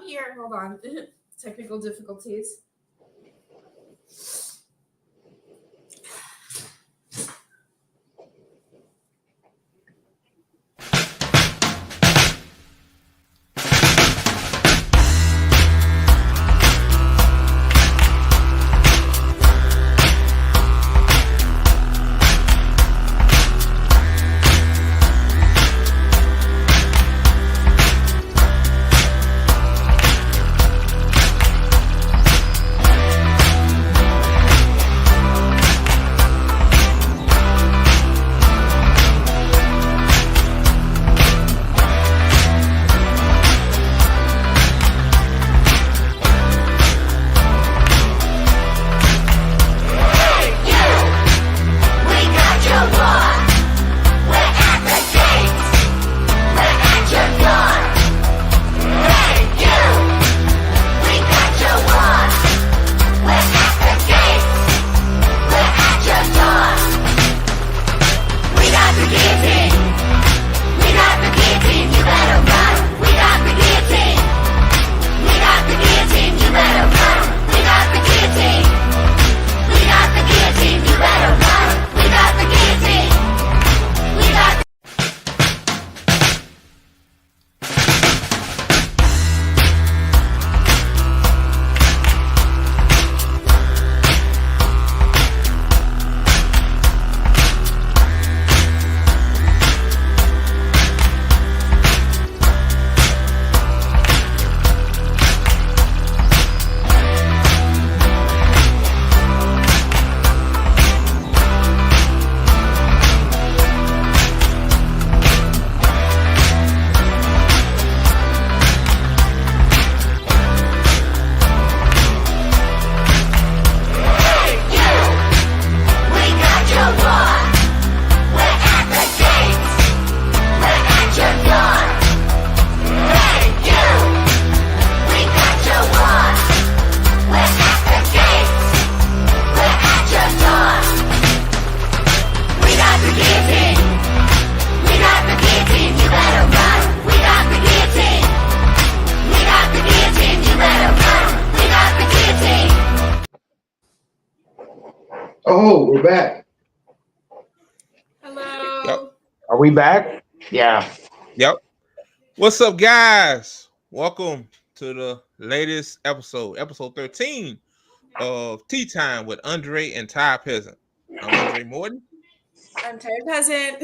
here. Hold on. Technical difficulties. Oh, we're back. Hello. Yep. Are we back? Yeah. Yep. What's up, guys? Welcome to the latest episode 13 of Tea Time with Andre and Tired Peasant. I'm Andre Morton. I'm Tired Peasant.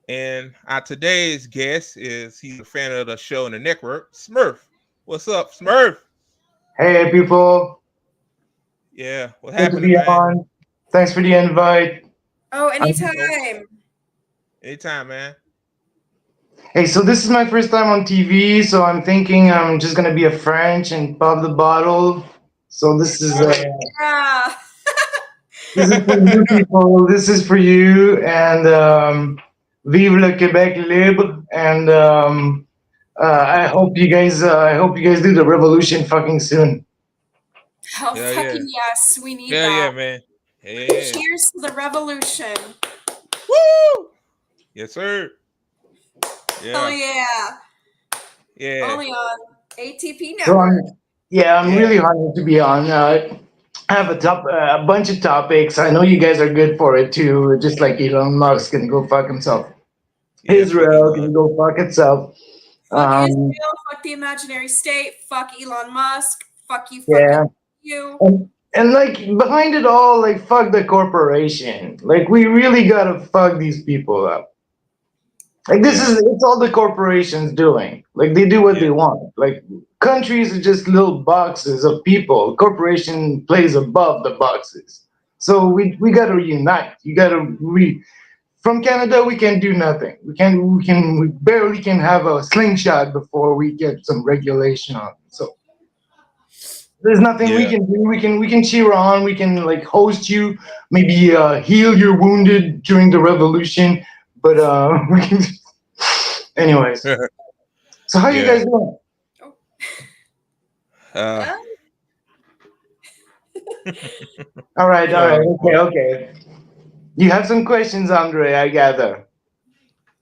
And our today's guest he's a fan of the show and the network, SMURF. What's up, SMURF? Hey, people. Yeah, what Good to happened, be man? on. Thanks for the invite. Oh, anytime. Anytime, man. Hey, so this is my first time on TV, so I'm thinking I'm just gonna be a French and pop the bottle. So this is Yeah. this is for you people. This is for you, and vive le Québec libre. And I hope you guys do the revolution fucking soon. Oh, Yeah, fucking yes. We need Yeah, that. yeah, man. Yeah. Cheers to the revolution. Woo! Yes, sir. Hell Yeah. yeah. Yeah. Only on ATP So network. I'm really honored to be on. I have a bunch of topics. I know you guys are good for it too. Just like Elon Musk can go fuck himself. Yeah, Israel fuck can Elon. go fuck itself. Fuck Israel, fuck the imaginary state, fuck Elon Musk, fuck you, fuck Yeah. you. And like behind it all, like fuck the corporation. Like we really gotta fuck these people up. Like it's all the corporations doing. Like they do what they want. Like countries are just little boxes of people. Corporation plays above the boxes. So we gotta unite. From Canada we can do nothing. We barely can have a slingshot before we get some regulation on. So there's nothing we can do. We can cheer on. We can like host you, maybe heal your wounded during the revolution. But we can. Anyways, so how you guys doing? All right. Okay. You have some questions, Andre, I gather.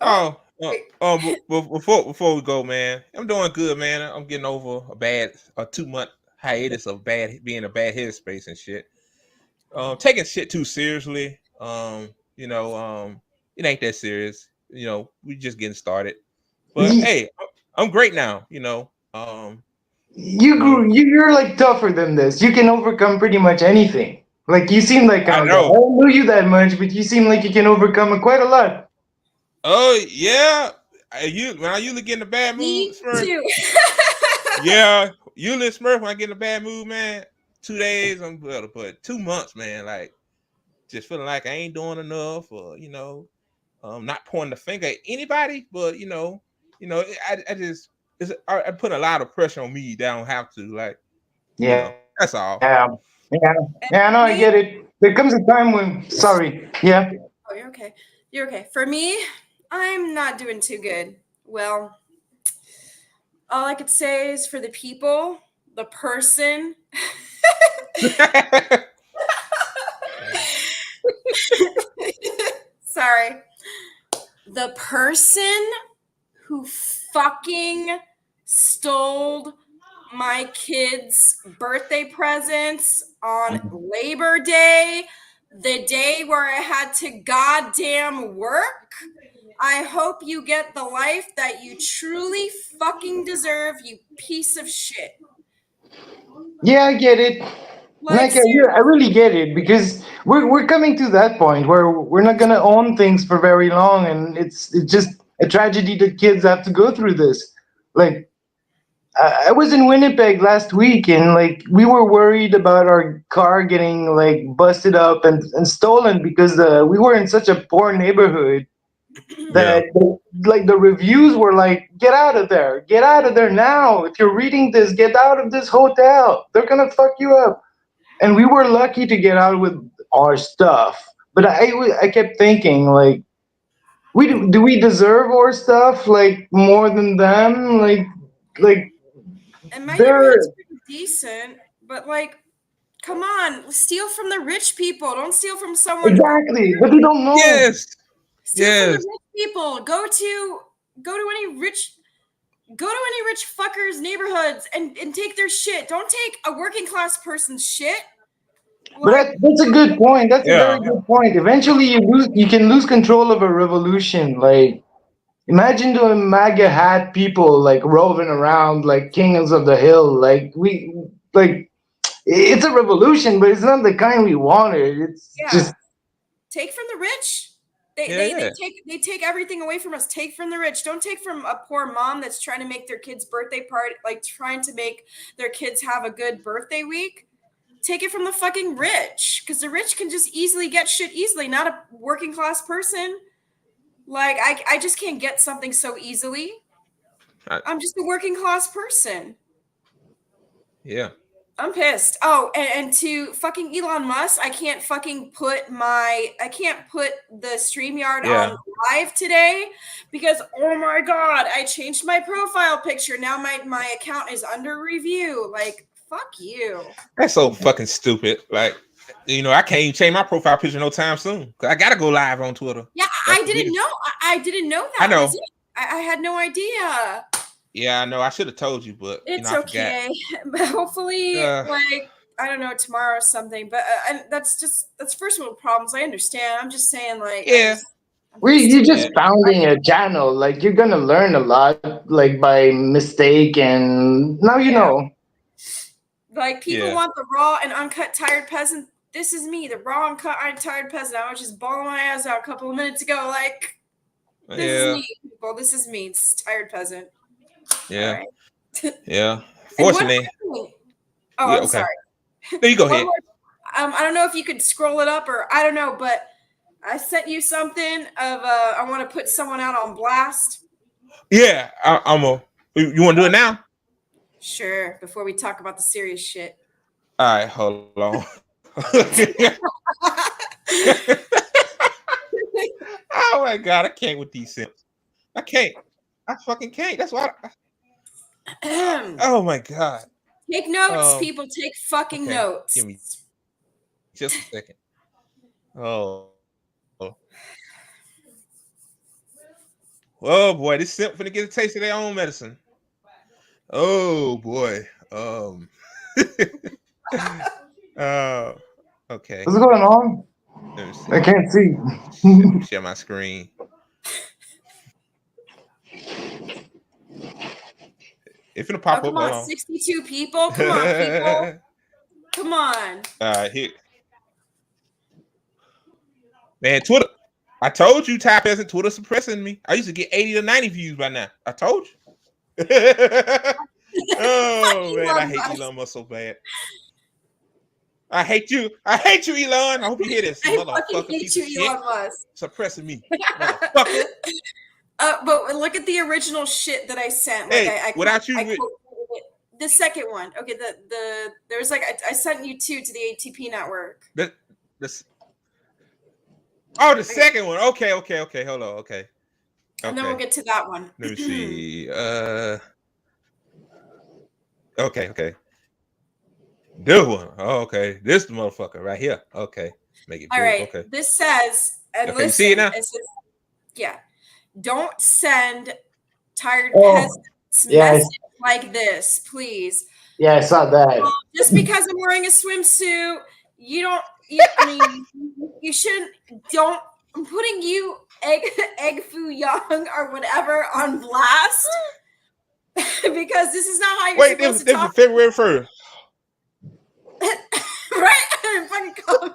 Oh, Before we go, man, I'm doing good, man. I'm getting over a 2-month hiatus of being a bad headspace and shit. Taking shit too seriously. It ain't that serious. We just getting started. But hey, I'm great now. You're like tougher than this. You can overcome pretty much anything. Like you seem like I kind of guy. I know. don't know you that much, but you seem like you can overcome quite a lot. Oh yeah. When I usually get in a bad mood, Me Smurf. too. Yeah, usually Smurf when I get in a bad mood, man. 2 days I'm better, but 2 months, man. Like just feeling like I ain't doing enough, or not pointing the finger at anybody, but I put a lot of pressure on me that I don't have to. Like, Yeah, that's all. yeah, yeah. Yeah, no, I Me? get it. There comes a time when, sorry, yeah. Oh, you're okay. You're okay. For me, I'm not doing too good. Well, all I could say is for the people, the person. Sorry. The person who fucking stole my kids' birthday presents on Labor Day, the day where I had to goddamn work. I hope you get the life that you truly fucking deserve, you piece of shit. Yeah, I get it. Like, I really get it because we're coming to that point where we're not gonna own things for very long, and it's just a tragedy that kids have to go through this. Like I was in Winnipeg last week, and like we were worried about our car getting like busted up and stolen because we were in such a poor neighborhood Yeah. that like the reviews were like, get out of there now. If you're reading this, get out of this hotel, they're gonna fuck you up. And we were lucky to get out with our stuff, but I kept thinking like, do we deserve our stuff like more than them, like and my they're neighborhood's pretty decent, but like, come on, steal from the rich people. Don't steal from someone. exactly, but they don't know. Yes. Steal from the Yes. rich people. Go to any rich fuckers' neighborhoods and take their shit. Don't take a working class person's shit. But that's a good point. That's a very Yeah. good point. Eventually, you can lose control of a revolution. Like, imagine the MAGA hat people like roving around like kings of the hill. Like it's a revolution, but it's not the kind we wanted. It's Yeah. just Take from the rich. They, Yeah, they, yeah. they take everything away from us. Take from the rich. Don't take from a poor mom that's trying to make their kid's birthday party, like trying to make their kids have a good birthday week. Take it from the fucking rich, because the rich can just easily get shit easily, not a working class person. Like, I just can't get something so easily. I'm just a working class person. Yeah. I'm pissed. Oh, and to fucking Elon Musk, I can't put the StreamYard Yeah. on live today because, oh my God, I changed my profile picture. Now my account is under review. Like, fuck you. That's so fucking stupid. Like, I can't even change my profile picture no time soon. Cause I gotta go live on Twitter. Yeah, I didn't know. I didn't know that. I know. Was it. I had no idea. Yeah, I know. I should have told you, but It's I forgot. okay. But hopefully, like, I don't know, tomorrow or something. But that's first world problems. I understand. I'm just saying, like, Yeah. you're just founding a channel. Like you're gonna learn a lot, like by mistake, and now you know. Like people want the raw and uncut Tired Peasant. This is me, the raw and cut Tired Peasant. I was just bawling my ass out a couple of minutes ago. Like, this is me, people. This is me. It's Tired Peasant. Yeah. Right. Yeah. Fortunately. I'm sorry. There you go ahead. I don't know if you could scroll it up or I don't know, but I sent you something of I want to put someone out on blast. Yeah, you want to do it now? Sure. Before we talk about the serious shit. All right, hold on. Oh my God, I can't with these simps. I can't. I fucking can't. That's why. Oh my God. Take notes, people. Take fucking notes. Give me just a second. Oh. Oh boy, this simp finna get a taste of their own medicine. Oh boy. Okay. What's going on? Let me see. I can't see. Share my screen. It's gonna pop up. Come on, 62 people. Come on, people. Come on. Here. Man, Twitter. I told you, Tired Peasant, Twitter suppressing me. I used to get 80 to 90 views by now. I told you. Oh man, I hate Elon Musk so bad. I hate you. I hate you, Elon. I hope you hear this. I fucking hate you, Elon Musk. Suppressing me, motherfucker. But look at the original shit that I sent. Like, Hey, without you, the second one. Okay, there was like I sent you two to the ATP network. The second one. Okay. Hold on. Okay. And then we'll get to that one. Let me see. Okay. This one. Oh, okay. This the motherfucker right here. Okay. Make it all big. right. Okay. This says, and okay, listen, you see it now? It says, yeah. Don't send tired peasants messages like this, please. Yeah, I saw that. Just because I'm wearing a swimsuit, you don't. I mean, you shouldn't. Don't. I'm putting you, egg foo young or whatever, on blast because this is not how you're supposed to talk. This is February 1st. Right? I'm fucking comment.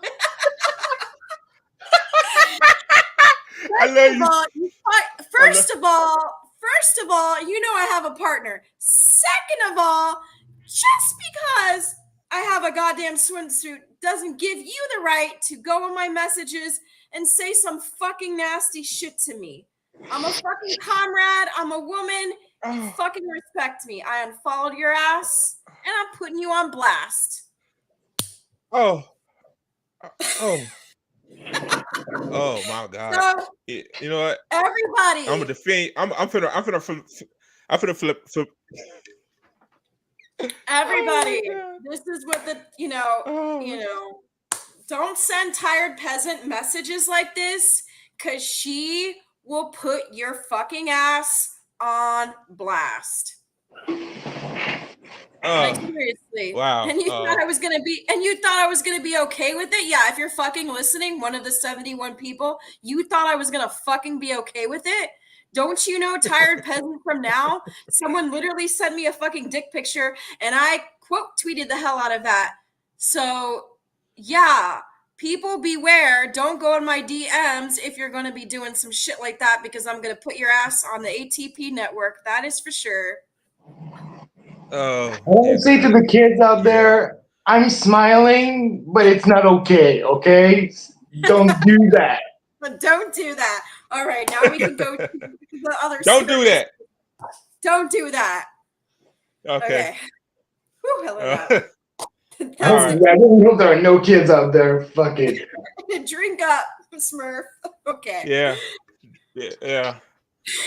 I love you. First of all, you know I have a partner. Second of all, just because I have a goddamn swimsuit doesn't give you the right to go on my messages and say some fucking nasty shit to me. I'm a fucking comrade. I'm a woman. You fucking respect me. I unfollowed your ass and I'm putting you on blast. Oh my God! So, you know what? Everybody, I'm gonna defend. I'm finna flip. Everybody, this is what the don't send tired peasant messages like this, because she will put your fucking ass on blast. Like, seriously. Wow. And you thought I was gonna be okay with it? Yeah, if you're fucking listening, one of the 71 people, you thought I was gonna fucking be okay with it? Don't you know, tired peasant from now? Someone literally sent me a fucking dick picture and I quote tweeted the hell out of that. So yeah, people beware. Don't go in my DMs if you're going to be doing some shit like that, because I'm going to put your ass on the ATP network. That is for sure. I want to say to the kids out there, I'm smiling, but it's not okay, okay? Don't do that. But don't do that. All right, now we can go to the other Don't do that. Don't do that. Okay. Whew, hell I didn't know there are no kids out there. Fuck it. Drink up, Smurf. Okay. Yeah.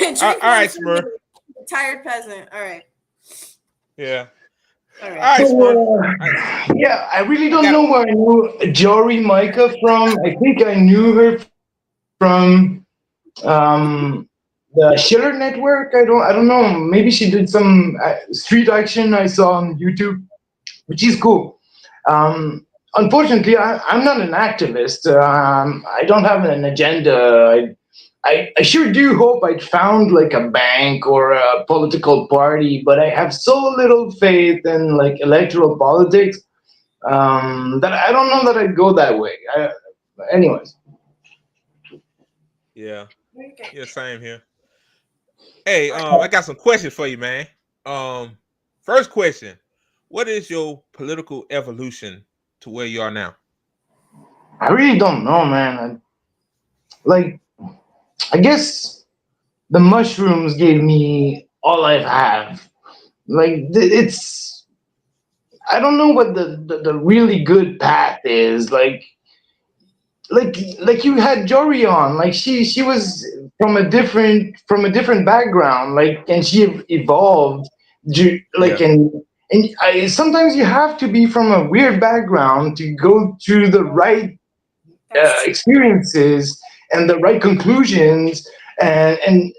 All right, Smurf. Tired peasant. All right. Yeah. All right. All right, Smurf. Yeah, I really don't know where I knew Jory Micah from. I think I knew her from the Schiller Network. I don't know. Maybe she did some street action I saw on YouTube, which is cool. Unfortunately, I'm not an activist. I don't have an agenda. I sure do hope I'd found like a bank or a political party, but I have so little faith in like electoral politics that I don't know that I'd go that way. Anyways. Yeah, same here. Hey, I got some questions for you, man. First question: what is your political evolution to where you are now? I really don't know, man. I guess the mushrooms gave me all I have. It's I don't know what the really good path is. Like you had Jory on. Like she was from a different background. Like, and she evolved. Sometimes you have to be from a weird background to go through the right experiences and the right conclusions, and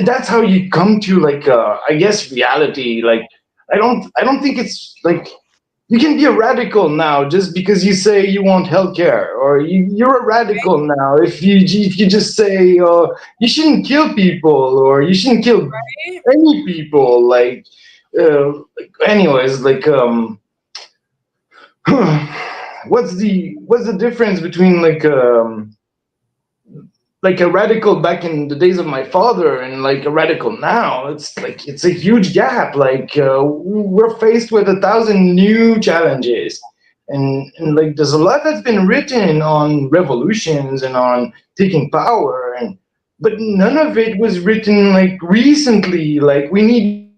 that's how you come to like I guess reality. Like I don't think it's like you can be a radical now just because you say you want healthcare, or you're a radical now if you just say you shouldn't kill people or you shouldn't kill Right? any people. Anyways, what's the difference between like a radical back in the days of my father and like a radical now? It's a huge gap. We're faced with 1,000 new challenges, and like there's a lot that's been written on revolutions and on taking power, and but none of it was written like recently. Like we need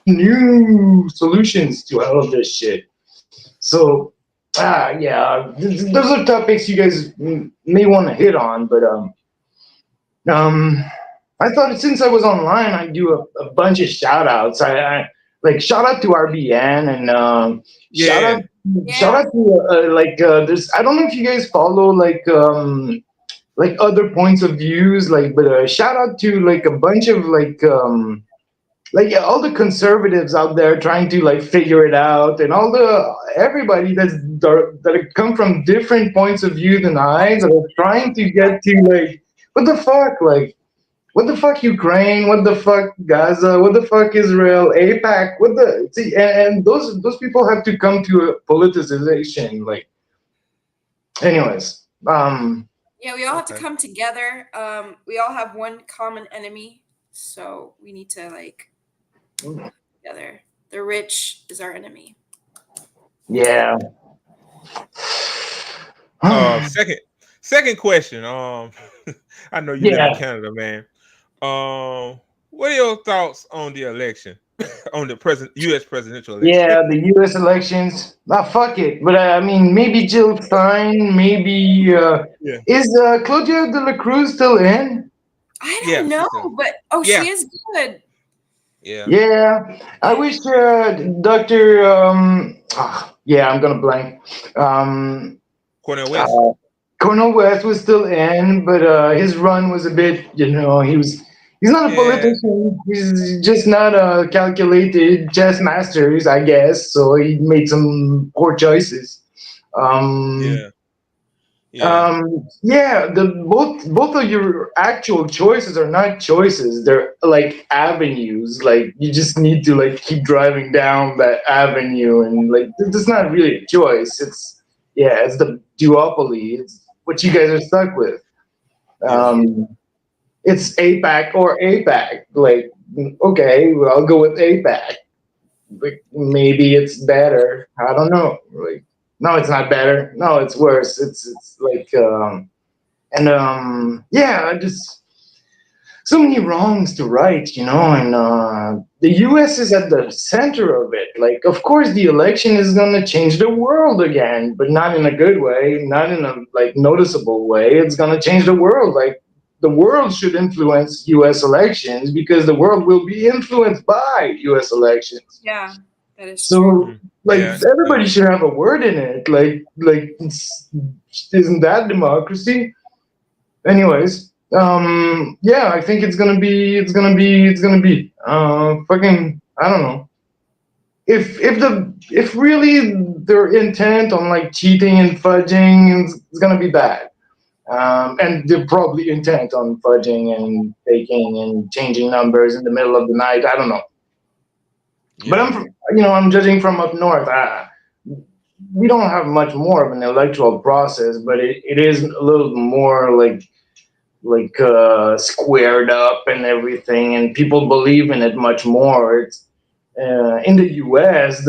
new solutions to all of this shit. So yeah, those are topics you guys may want to hit on, but um, I thought since I was online, I'd do a bunch of shout outs. I like shout out to RBN and shout Yeah. out shout out to there's I don't know if you guys follow like other points of views, but shout out to like a bunch of all the conservatives out there trying to like figure it out, and all the everybody that come from different points of view than I, that are trying to get to what the fuck, what the fuck Ukraine, what the fuck Gaza, what the fuck Israel, APAC, what the see, and those people have to come to a politicization. Anyways, Yeah, we all have to Okay. come together. We all have one common enemy, so we need to like together. The rich is our enemy. yeah. Second question. I know you live in Yeah. Canada, man. What are your thoughts on the election, on the U.S. presidential election? Yeah, the U.S. elections. Ah, fuck it. But I mean, maybe Jill Stein. Maybe Yeah. is Claudia de la Cruz still in? I Yeah. don't know, but Yeah. she is good. Yeah. Yeah, I wish Doctor. Yeah, I'm gonna blank. Cornel West. Uh, Cornel West was still in, but his run was a bit. He's not a Yeah. politician. He's just not a calculated chess master, I guess. So he made some poor choices. Um, Yeah. Yeah. yeah, the both of your actual choices are not choices. They're like avenues. Like you just need to like keep driving down that avenue, and like it's not really a choice. It's the duopoly. It's what you guys are stuck with. Yeah. Um, it's APAC or APAC. Like, okay, well, I'll go with APAC. Like, maybe it's better. I don't know. Like, no, it's not better. No, it's worse. It's like yeah, I just so many wrongs to right, and the U.S. is at the center of it. Like, of course, the election is gonna change the world again, but not in a good way, not in a like noticeable way. It's gonna change the world. Like, the world should influence U.S. elections because the world will be influenced by U.S. elections. Yeah, that is true. So, like, Yeah. everybody should have a word in it. Isn't that democracy? Anyways, yeah, I think it's gonna be fucking, I don't know. If really their intent on like cheating and fudging is gonna be bad. And they're probably intent on fudging and faking and changing numbers in the middle of the night. I don't know. But Yeah. I'm judging from up north. We don't have much more of an electoral process, but it is a little more squared up and everything, and people believe in it much more. It's in the U.S.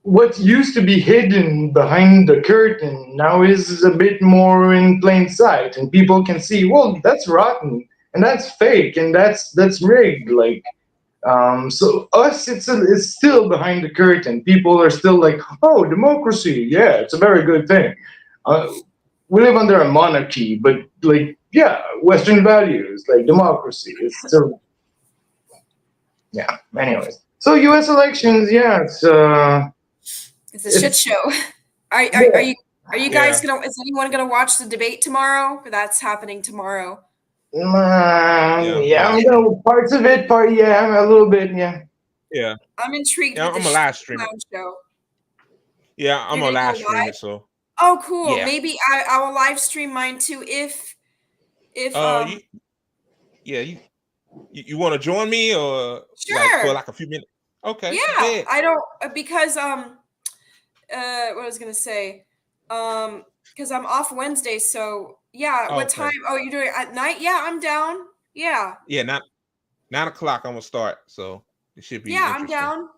What used to be hidden behind the curtain now is a bit more in plain sight, and people can see, well, that's rotten and that's fake and that's rigged. So us, it's still behind the curtain. People are still like, oh, democracy, yeah, it's a very good thing. Uh, we live under a monarchy, but like, yeah, Western values like democracy. It's still, yeah. Anyways, so U.S. elections, yeah, It's a shit it's show. Are yeah. you guys Yeah. gonna? Is anyone gonna watch the debate tomorrow? That's happening tomorrow. I'm gonna parts of it, I'm a little bit, Yeah. I'm intrigued with I'm the a live stream clown show. Yeah, I'm You're a gonna live go stream live? it, so Oh, cool. yeah. Maybe I will live stream mine too if you want to join me or like for sure. like a few minutes? Okay. Yeah, Bet. I don't because what I was gonna say, because I'm off Wednesday, so yeah. What Okay. time? Oh, you're doing it at night? Yeah, I'm down. Yeah. Yeah, 9 o'clock I'm gonna start, so it should be Yeah, I'm interesting. down.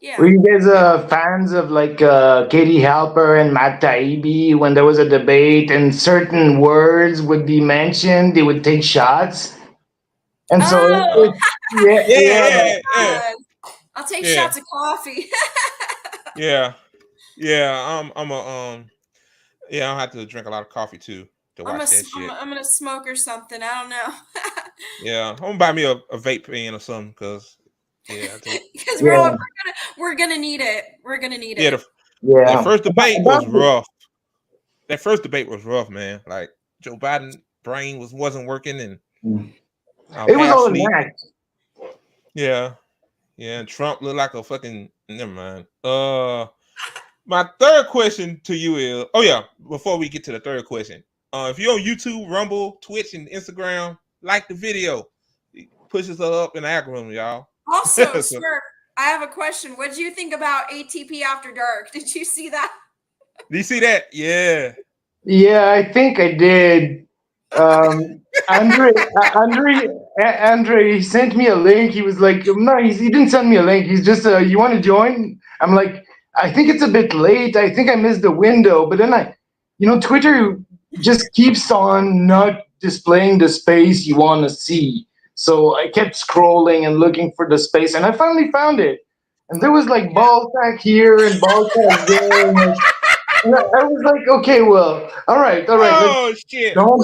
Yeah. Were you guys fans of like Katie Halper and Matt Taibbi when there was a debate and certain words would be mentioned, they would take shots, and so Oh, Yeah. I'll take Yeah. shots of coffee. Yeah. I'm a yeah, I'll have to drink a lot of coffee too to watch that shit. I'm gonna smoke or something. I don't know. Yeah, I'm gonna buy me a vape pen or something because Because Yeah. we're gonna need it. We're gonna need yeah, it. that first debate was rough. That first debate was rough, man. Like Joe Biden brain wasn't working and It was half all asleep. an act. Yeah, and Trump looked like a fucking. Never mind. My third question to you is, before we get to the third question, if you're on YouTube, Rumble, Twitch, and Instagram, like the video. It pushes us up in the algorithm, y'all. Also, Smurf, I have a question. What did you think about ATP After Dark? Did you see that? Did you see that? Yeah. Yeah, I think I did. Andre sent me a link. He was like, no, he didn't send me a link. He's just, you want to join? I'm like, I think it's a bit late. I think I missed the window. But then Twitter just keeps on not displaying the space you want to see. So I kept scrolling and looking for the space, and I finally found it. And there was like ball sack here and ball sack there. And I was like, okay, well, all right. Oh shit! Don't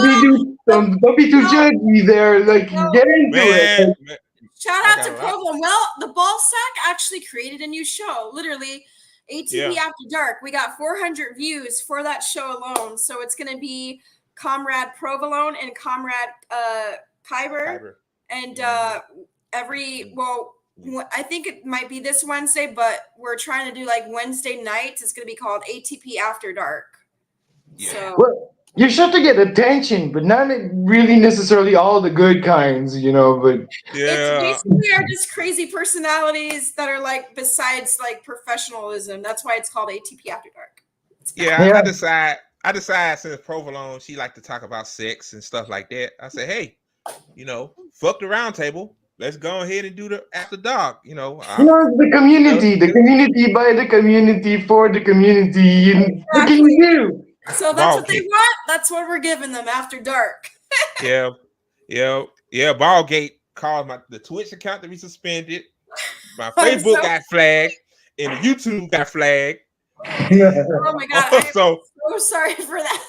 be too judgy there. Like, get into Man. it. Shout out to Provolone. Well, the ball sack actually created a new show. Literally, ATP After Dark. We got 400 views for that show alone. So it's going to be Comrade Provolone and Comrade Kyber. And I think it might be this Wednesday, but we're trying to do like Wednesday nights. It's going to be called ATP After Dark. Yeah. So, well, you're sure to get attention, but not really necessarily all the good kinds, but it's basically are just crazy personalities that are like besides like professionalism. That's why it's called ATP After Dark. Yeah. I decide since Provolone, she like to talk about sex and stuff like that. I say, hey, fuck the round table. Let's go ahead and do the After Dark. The community by the community for the community. Exactly. What can you do? So that's what they want. That's what we're giving them After Dark. Yeah. Ballgate caused the Twitch account to be suspended. My Facebook got flagged, and the YouTube got flagged. Oh my god! I'm so sorry for that.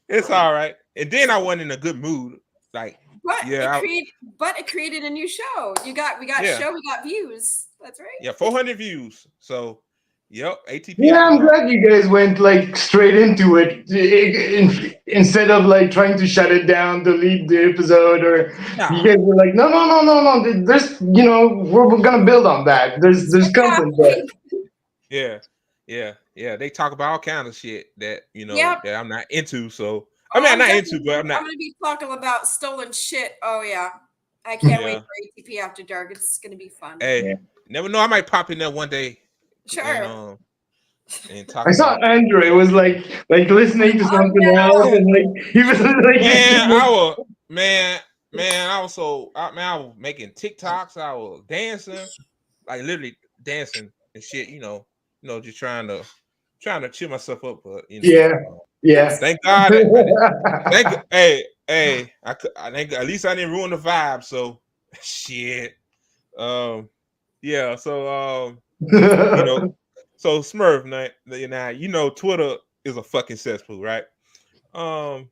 It's all right. And then I wasn't in a good mood. Like, it created a new show. We got views. That's right. Yeah, 400 views. So, ATP. Yeah, I'm glad you guys went like straight into it instead of like trying to shut it down, delete the episode, or you guys were like, no. There's, we're gonna build on that. There's content there. Yeah. They talk about all kinds of shit that that I'm not into. So I'm not into, but I'm gonna be talking about stolen shit. Oh yeah, I can't wait for ATP After Dark. It's gonna be fun. Hey, never know. I might pop in there one day. Sure. And talk. I saw Andre was like listening to something else, and like he was like, I was making TikToks. I was dancing, like literally dancing and shit. Just trying to cheer myself up. But yeah. Thank God. I think at least I didn't ruin the vibe. So shit. So Smurf, now Twitter is a fucking cesspool, right? My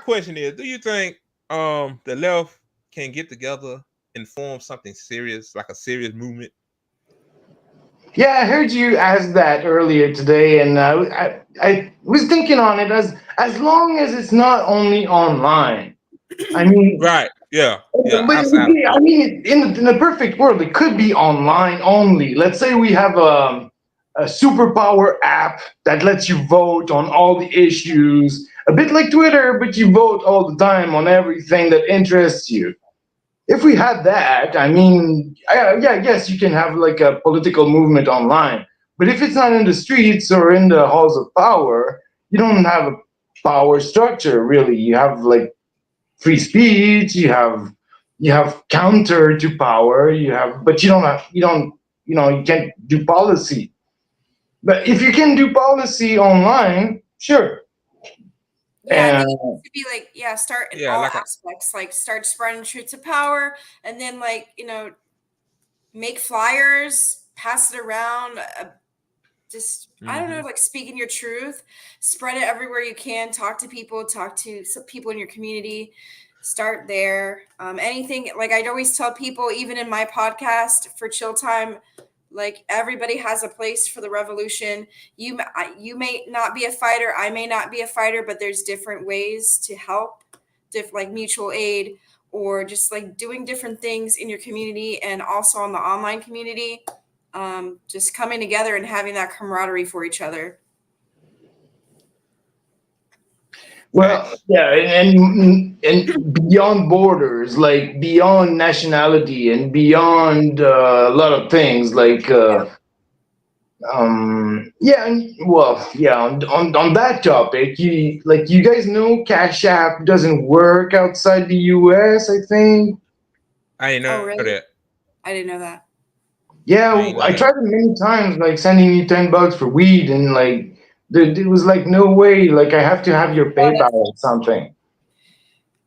question is, do you think the left can get together and form something serious, like a serious movement? Yeah, I heard you ask that earlier today, and I was thinking on it as long as it's not only online. I mean, Right. Yeah. Yeah. but Outside. I mean, in the perfect world, it could be online only. Let's say we have a superpower app that lets you vote on all the issues, a bit like Twitter, but you vote all the time on everything that interests you. If we had that, I mean, yeah, I guess you can have like a political movement online. But if it's not in the streets or in the halls of power, you don't have a power structure really. You have like free speech. You have counter to power. But you don't have you can't do policy. But if you can do policy online, sure. Yeah, I think it And needs to be like, yeah, start in Yeah. all Like a, aspects, like start spreading truth to power, and then like, make flyers, pass it around, just I don't know, like speaking your truth, spread it everywhere you can, talk to people, talk to some people in your community, start there. Anything, like I'd always tell people, even in my podcast for Chill Time, like everybody has a place for the revolution. You may not be a fighter, I may not be a fighter, but there's different ways to help, like mutual aid, or just like doing different things in your community and also on the online community. Just coming together and having that camaraderie for each other. well, yeah, and beyond borders, like beyond nationality and beyond a lot of things, like yeah, well, yeah, on that topic, you guys know Cash App doesn't work outside the US, I think. I didn't Oh, know really? that. I didn't know that. Yeah, I didn't know I that. tried it many times, like sending you $10 for weed, and like there was like no way, like I have to have your PayPal or something.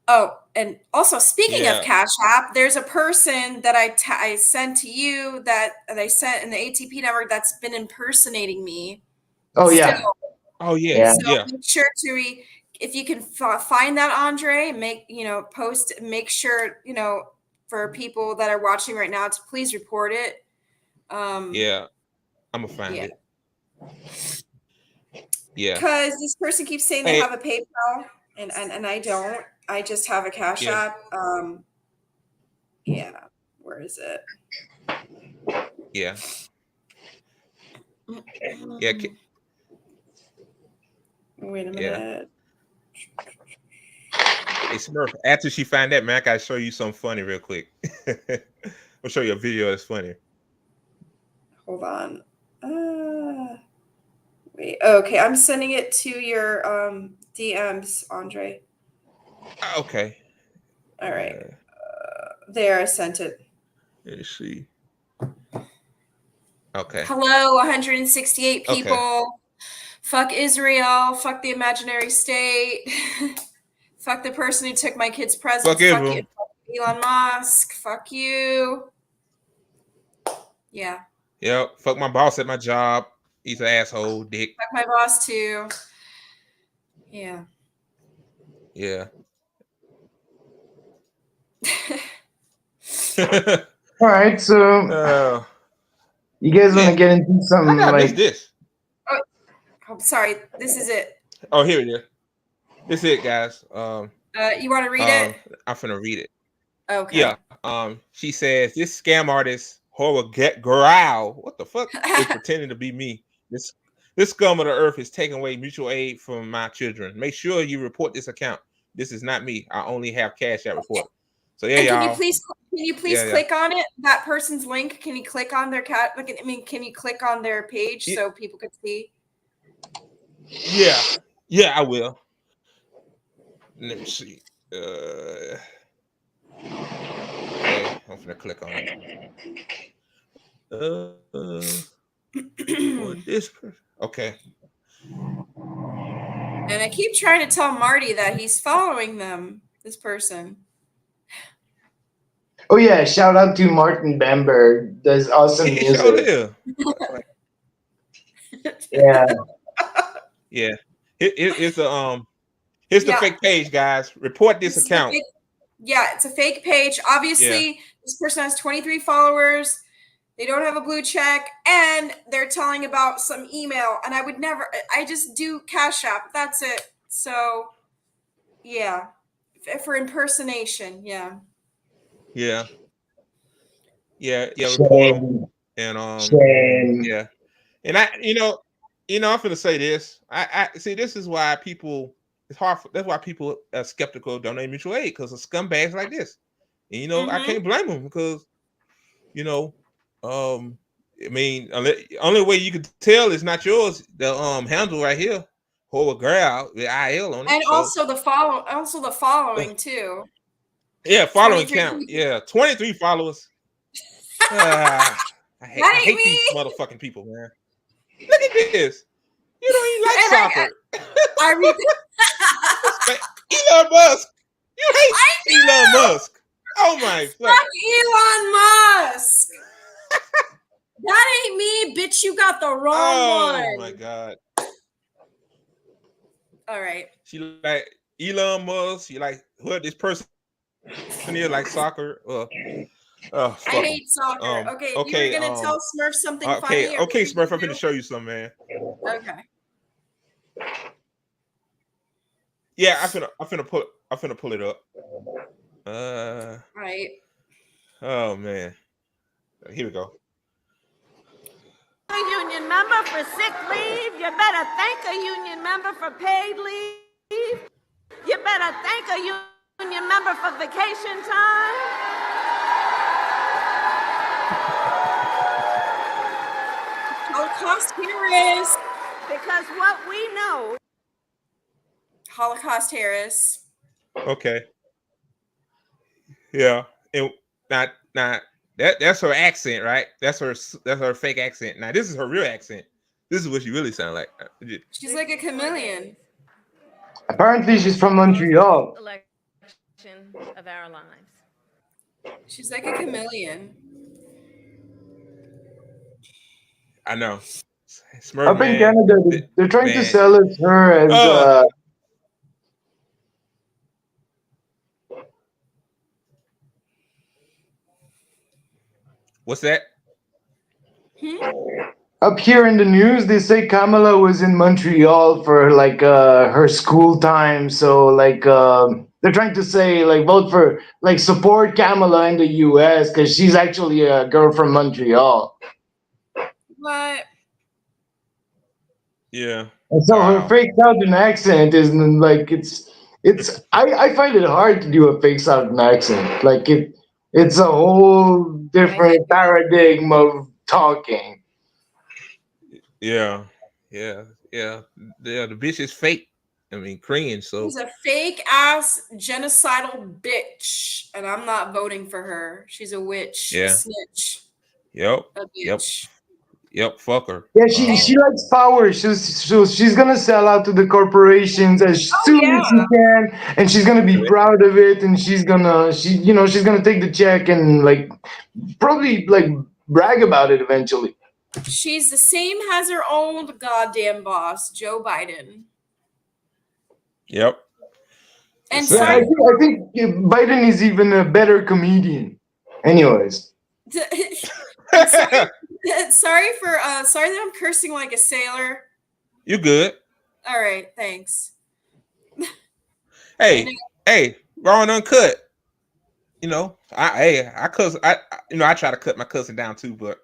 Oh, and also speaking of Yeah. Cash App, there's a person that I sent to you that I sent in the ATP network that's been impersonating me Oh still. yeah, Oh yeah. yeah. So Yeah. make sure if you can find that, Andre, post, make sure, for people that are watching right now to please report it. Yeah. I'm gonna find Yeah. it. Yeah. Because this person keeps saying they Hey. have a PayPal, and I don't. I just have a Cash Yeah. App. Yeah, where is it? Yeah. Yeah. Wait a Yeah. minute. Hey Smurf, after she find that, man, I gotta show you something funny real quick. I'll show you a video that's funny. Hold on. Wait. Okay, I'm sending it to your DMs, Andre. Okay. All right. There, I sent it. Let's see. Okay. Hello, 168 people. Okay. Fuck Israel. Fuck the imaginary state. Fuck the person who took my kid's presents. Fuck Fuck Israel. you. Fuck Elon Musk. Fuck you. Yeah. Yep. Fuck my boss at my job. He's an asshole, dick. Fuck my boss too. Yeah. Yeah. All right, so you guys want to get into some I gotta miss like this. I'm sorry. This is it. Oh, here it is. This is it, guys. You want to read it? I'm finna read it. Okay. Yeah. She says this scam artist Howard Growl. What the fuck is pretending to be me? This scum of the earth is taking away mutual aid from my children. Make sure you report this account. This is not me. I only have Cash App report. So yeah, and y'all. Can you please click on it? That person's link. Can you click on their cat? Like, I mean, can you click on their page so people can see? Yeah, I will. Let me see. Okay, I'm gonna click on it. This person. Okay. And I keep trying to tell Marty that he's following them. This person. oh yeah, shout out to Martin Bamberg. Does awesome music. Yeah. Yeah. Here's the fake page, guys. Report this account. It's a fake page. Obviously, this person has 23 followers. They don't have a blue check, and they're telling about some email. And I would never. I just do Cash App. That's it. So, yeah. for impersonation. Yeah. Yeah. Report Shame. and Shame. yeah. And I'm finna say this. I see. This is why people. It's hard. That's why people are skeptical of donating mutual aid, because of scumbags like this. And I can't blame them, because I mean, only way you could tell is not yours. The handle right here, hold a girl with IL on it, and also the following too. Yeah, following count. Yeah, 23 followers. I hate these motherfucking people, man. Look at this. You don't even like soccer. I read Elon Musk. You hate Elon Musk. Oh my fuck Elon Musk. That ain't me, bitch. You got the wrong one. Oh my god. All right. She like Elon Musk. She like what this person here like soccer. I hate soccer. Okay, you were gonna tell Smurf something funny. Okay, Smurf, I'm gonna show you something, man. Okay. Yeah, I'm finna pull it up. Right. Oh man. Here we go. A union member for sick leave. You better thank a union member for paid leave. You better thank a union member for vacation time. Holocaust Harris. Because what we know. Holocaust Harris. Okay. Yeah. And not that's her accent, right? That's her fake accent. Now this is her real accent. This is what she really sounds like. She's like a chameleon. Apparently, she's from Montreal. Election of our lives. She's like a chameleon. I know. Smurf, Up in Canada, they're trying to sell her as. What's that? Up here in the news, they say Kamala was in Montreal for like her school time. So like they're trying to say like vote for like support Kamala in the U.S. because she's actually a girl from Montreal. What? Yeah. And so her fake Southern accent is like it's. I find it hard to do a fake Southern accent. Like it's a whole different paradigm of talking. Yeah. The bitch is fake. I mean, cringe. So she's a fake ass genocidal bitch, and I'm not voting for her. She's a witch. Yeah. A snitch. Yep. A bitch. Yep. Fuck her. Yeah, she likes power. She's gonna sell out to the corporations as soon as she can, and she's gonna be proud of it. And she's gonna take the check and like probably like brag about it eventually. She's the same as her old goddamn boss, Joe Biden. Yep. And so I think Biden is even a better comedian. Anyways. Sorry that I'm cursing like a sailor. You good? All right, thanks. Hey, raw and uncut. I cuss. I try to cut my cussing down too, but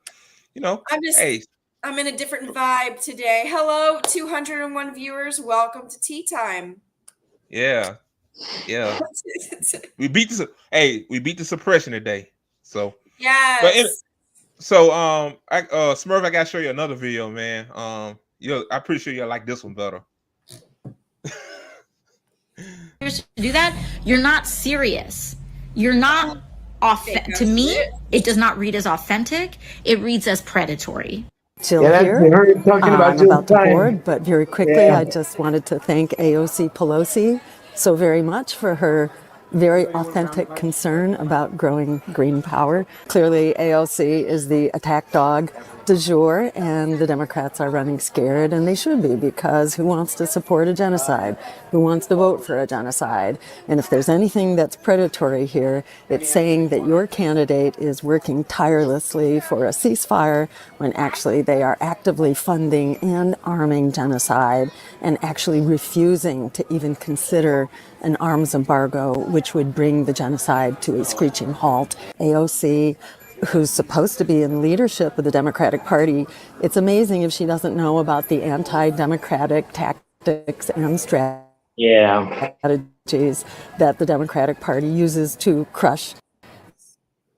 I'm in a different vibe today. Hello, 201 viewers. Welcome to Tea Time. Yeah. we beat the suppression today. So yes. Smurf, I gotta show you another video, man. I'm pretty sure you'll like this one better. To do that, you're not serious. You're not authentic. To me, it does not read as authentic. It reads as predatory. Jill here. I'm about to board, but very quickly, I just wanted to thank AOC Pelosi so very much for her very authentic concern about growing green power. Clearly, AOC is the attack dog du jour, and the Democrats are running scared, and they should be, because who wants to support a genocide? Who wants to vote for a genocide? And if there's anything that's predatory here, it's saying that your candidate is working tirelessly for a ceasefire when actually they are actively funding and arming genocide and actually refusing to even consider an arms embargo, which would bring the genocide to a screeching halt. AOC, who's supposed to be in leadership of the Democratic Party, it's amazing if she doesn't know about the anti-democratic tactics and strategies that the Democratic Party uses to crush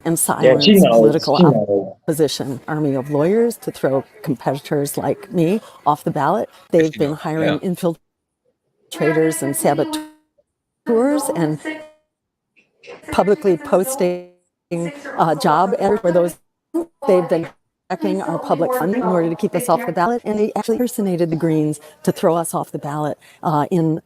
and silence political opposition. Army of lawyers to throw competitors like me off the ballot. They've been hiring infiltrators and saboteurs and publicly posting job ads for those. They've been checking our public funding in order to keep us off the ballot, and they actually impersonated the Greens to throw us off the ballot in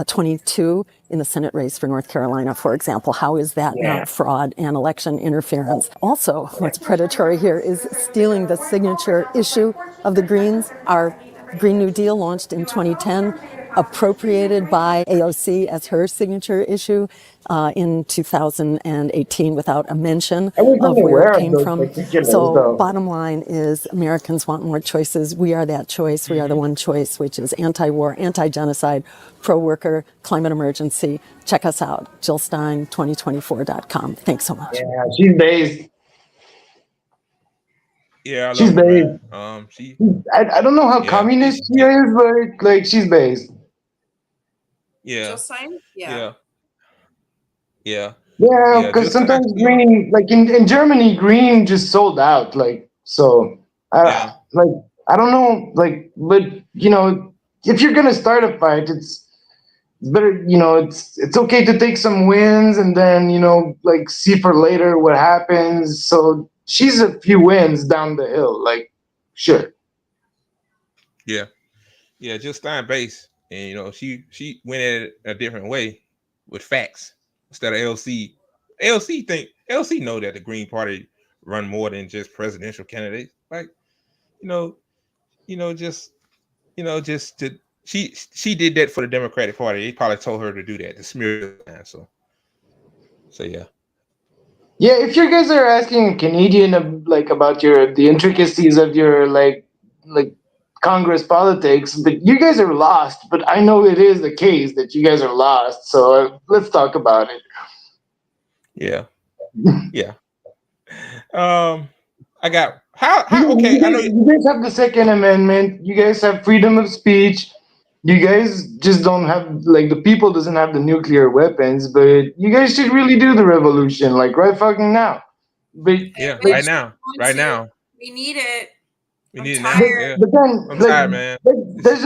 22 in the Senate race for North Carolina, for example. How is that not fraud and election interference? Also, what's predatory here is stealing the signature issue of the Greens. Our Green New Deal launched in 2010, appropriated by AOC as her signature issue in 2018 without a mention of where it came from. So bottom line is Americans want more choices. We are that choice. We are the one choice, which is anti-war, anti-genocide, pro-worker, climate emergency. Check us out, JillStein2024.com. Thanks so much. Yeah, she's based. Yeah, I love she's her, based. man. I don't know how communist she is, but like she's based. Jill Stein? Yeah, because sometimes green, like in Germany, green just sold out. Like, so I don't know, like, but you know, if you're gonna start a fight, it's better, you know, it's okay to take some wins and then, you know, like see for later what happens. So she's a few wins down the hill, like, sure. Yeah, Jill Stein base, and you know, she went at it a different way with facts instead of LC. LC know that the Green Party run more than just presidential candidates. Like, she did that for the Democratic Party. They probably told her to do that, to smear it. So yeah. Yeah, if you guys are asking a Canadian like about the intricacies of your like Congress politics, but you guys are lost. But I know it is the case that you guys are lost. So let's talk about it. Yeah. I got how okay. I know you guys have the Second Amendment. You guys have freedom of speech. You guys just don't have, like, the people doesn't have the nuclear weapons, but you guys should really do the revolution, like, right fucking now. But right now. We need it. We need it now. Yeah. But then, I'm like, tired, man. That's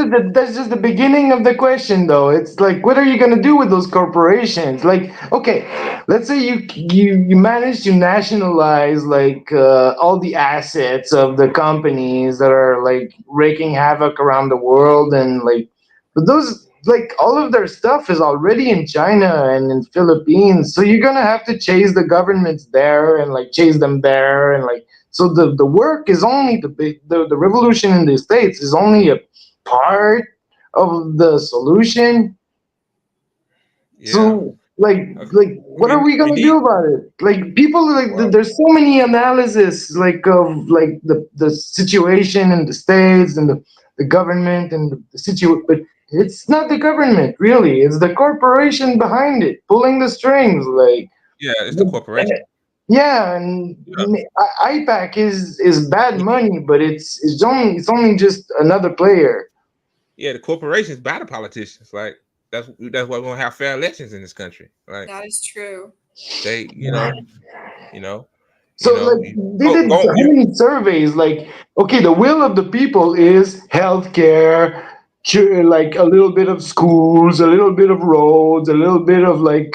just the beginning of the question, though. It's like, what are you gonna do with those corporations? Like, okay, let's say you manage to nationalize like all the assets of the companies that are like wreaking havoc around the world, and like, but those, like, all of their stuff is already in China and in Philippines, so you're gonna have to chase the governments there and like chase them there, and like, so the work is only the revolution in the States is only a part of the solution. Yeah. So like what are we gonna do about it? Like, people, like, there's so many analysis like of like the situation in the States and the government and the situation, but it's not the government really, it's the corporation behind it pulling the strings. Like, it's the corporation. Yeah, and IPAC is bad money, but it's only just another player. Yeah, the corporations buy the politicians. Like, that's why we're gonna have fair elections in this country. Like, that is true. They, So like, they did how many surveys? Like, okay, the will of the people is healthcare, like a little bit of schools, a little bit of roads, a little bit of like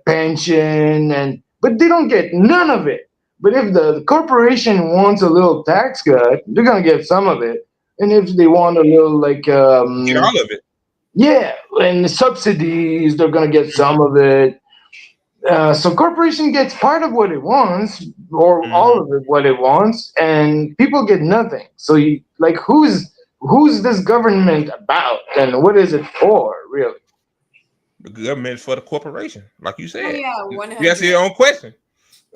pension, but they don't get none of it. But if the corporation wants a little tax cut, they're gonna get some of it. And if they want a little like get all of it. Yeah, and the subsidies, they're gonna get some of it. So corporation gets part of what it wants, or all of it what it wants, and people get nothing. So you like who's this government about, and what is it for, really? The government for the corporation, like you said. Yeah, You 100. answer your own question.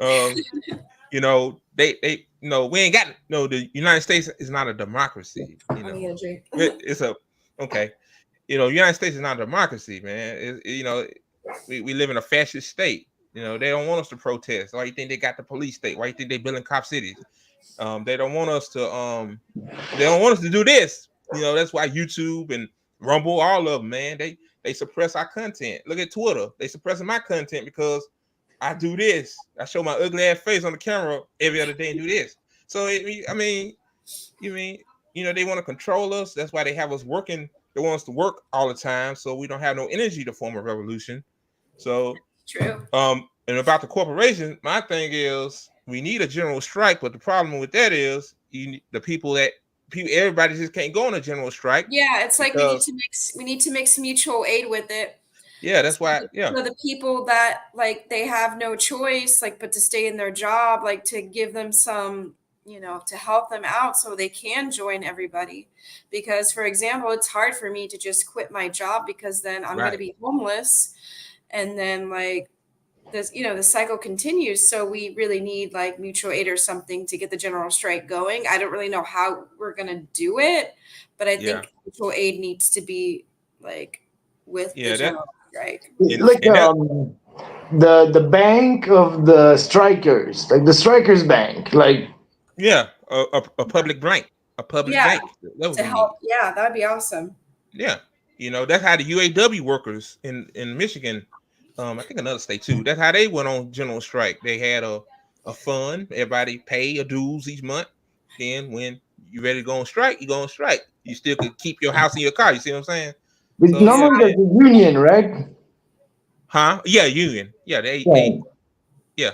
You know, they you know, we ain't got the United States is not a democracy. You know, it's a okay. You know, United States is not a democracy, man. You know, we live in a fascist state. You know, they don't want us to protest. Why you think they got the police state? Why you think they building cop cities? They don't want us to they don't want us to do this. You know, that's why YouTube and Rumble, all of them, man, they suppress our content. Look at Twitter. They suppressing my content because I do this. I show my ugly ass face on the camera every other day and do this. So I mean, you know, they want to control us. That's why they have us working. They want us to work all the time, so we don't have no energy to form a revolution. So true. And about the corporation, my thing is we need a general strike, but the problem with that is everybody just can't go on a general strike. Yeah, it's like we need to mix mutual aid with it. Yeah, that's why. Yeah, so the people that like they have no choice, like, but to stay in their job, like to give them some, you know, to help them out so they can join everybody. Because, for example, it's hard for me to just quit my job because then I'm going to be homeless, and then like this, you know, the cycle continues. So we really need like mutual aid or something to get the general strike going. I don't really know how we're going to do it, but I think mutual aid needs to be like with the general strike. Like the bank of the strikers, like the strikers bank, like a public bank, bank to help. Yeah, that would be awesome. Yeah, you know, that's how the UAW workers in Michigan, I think another state too. That's how they went on general strike. They had a fund. Everybody pay a dues each month. Then when you ready to go on strike, you go on strike. You still could keep your house and your car. You see what I'm saying? So, normally there's a union, right? Huh? Yeah, union. Yeah, the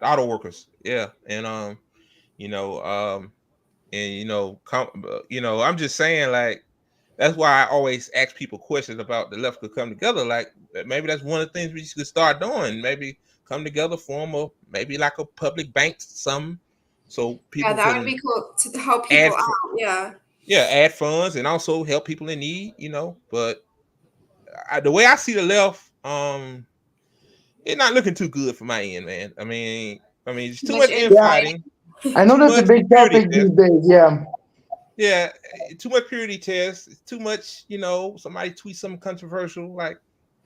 auto workers. Yeah, and you know, I'm just saying, like, that's why I always ask people questions about the left could come together. Like, maybe that's one of the things we should start doing. Maybe come together, form maybe like a public bank, some, so people. Yeah, that would be cool to help people out. Yeah, add funds and also help people in need. You know, but the way I see the left, it's not looking too good for my end, man. I mean, it's too much infighting. I know that's a big topic these days. Yeah, too much purity tests. Too much, you know. Somebody tweets something controversial, like,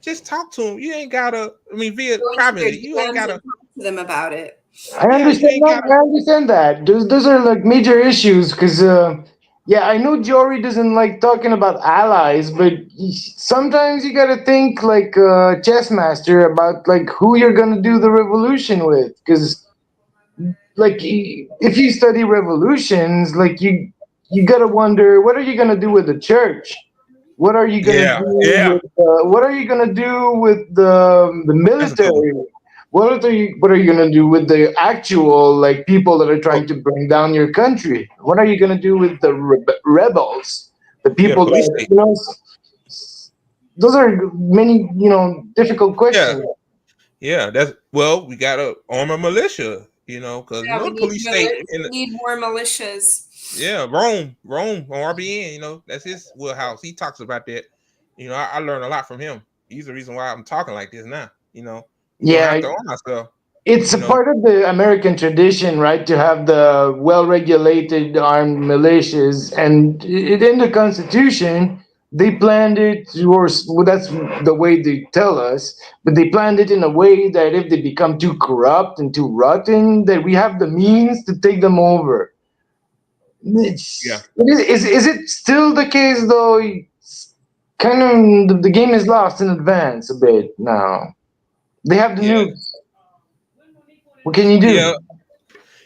just talk to them. You ain't gotta. I mean, privately, you ain't gotta talk to them about it. I understand that. I understand that. Those are like major issues because, I know Jory doesn't like talking about allies, but sometimes you gotta think like a chess master about like who you're gonna do the revolution with. Because, like, if you study revolutions, like you gotta wonder what are you gonna do with the church? What are you gonna do? What are you gonna do with the military? What are you gonna do with the actual like people that are trying to bring down your country? What are you gonna do with the rebels? The people that, you know, those are many, you know, difficult questions. Yeah, we gotta arm a militia, you know, because the police state need more militias. Yeah, Rome on RBN, you know, that's his wheelhouse. He talks about that. You know, I learned a lot from him. He's the reason why I'm talking like this now, you know. It's a part of the American tradition, right, to have the well-regulated armed militias, and in the Constitution, they planned it, or that's the way they tell us, but they planned it in a way that if they become too corrupt and too rotten, that we have the means to take them over. Is it still the case though? It's kind of the game is lost in advance a bit now. They have the nukes. What can you do?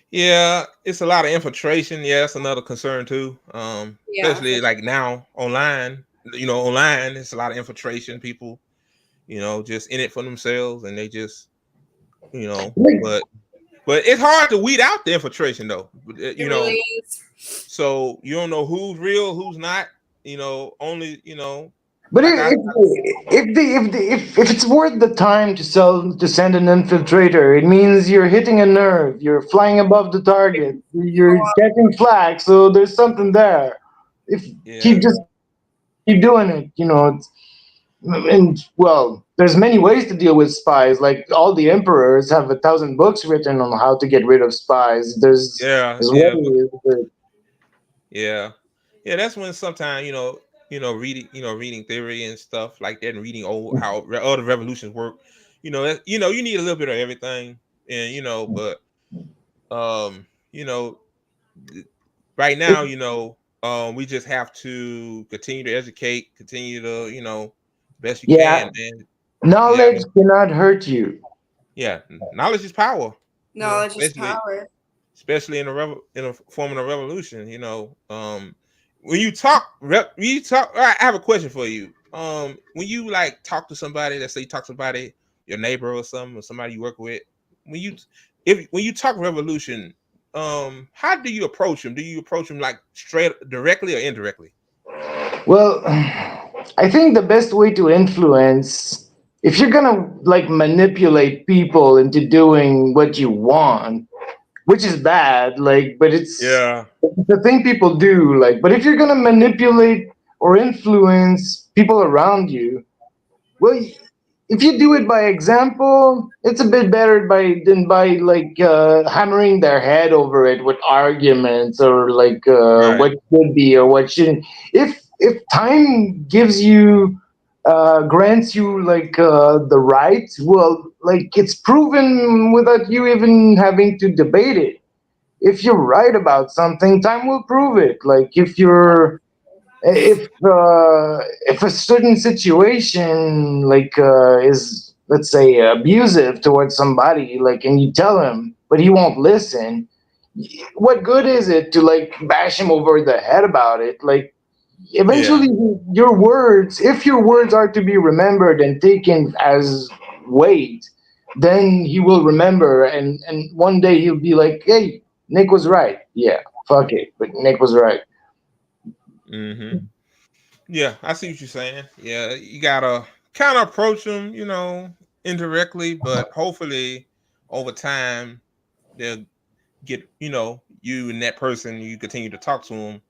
Yeah, it's a lot of infiltration. Yeah, that's another concern too. Especially like now online. You know, online it's a lot of infiltration. People, you know, just in it for themselves, and they just, you know, but it's hard to weed out the infiltration though. You know, so you don't know who's real, who's not. You know, only, you know, But Like I if it's worth the time to send an infiltrator, it means you're hitting a nerve. You're flying above the target. You're catching flak. So there's something there. If yeah. keep just keep doing it, and well, there's many ways to deal with spies. Like all the emperors have 1,000 books written on how to get rid of spies. Yeah, There's yeah, ways. yeah, yeah. That's when sometimes reading theory and stuff like that, and reading other revolutions work. You need a little bit of everything, and but um, you know, right now, we just have to continue to educate, continue to best you Yeah, can, and knowledge cannot hurt you. yeah, knowledge is power. Knowledge is Especially power. in a forming a revolution. When you talk, I have a question for you. When you like talk to somebody, let's say you talk to somebody, your neighbor or something, or somebody you work with, when you talk revolution, how do you approach them? Do you approach them like straight, directly, or indirectly? Well, I think the best way to influence, if you're gonna like manipulate people into doing what you want, which is bad, like, but it's Yeah, the thing people do, like, but if you're gonna manipulate or influence people around you, well, if you do it by example, it's a bit better than by like hammering their head over it with arguments or like right. what should be or what shouldn't. If time gives you grants you like the right, well, like it's proven without you even having to debate it. If you're right about something, time will prove it. Like if a certain situation like is, let's say, abusive towards somebody, like, and you tell him but he won't listen, what good is it to like bash him over the head about it? Like, Yeah, eventually your words, if your words are to be remembered and taken as weight, then he will remember, and one day he'll be like, hey, Nick was right. Yeah, fuck it, but Nick was right. mm-hmm. Yeah, I see what you're saying. Yeah, you gotta kind of approach them, indirectly, but hopefully over time they'll get, you and that person. You continue to talk to them.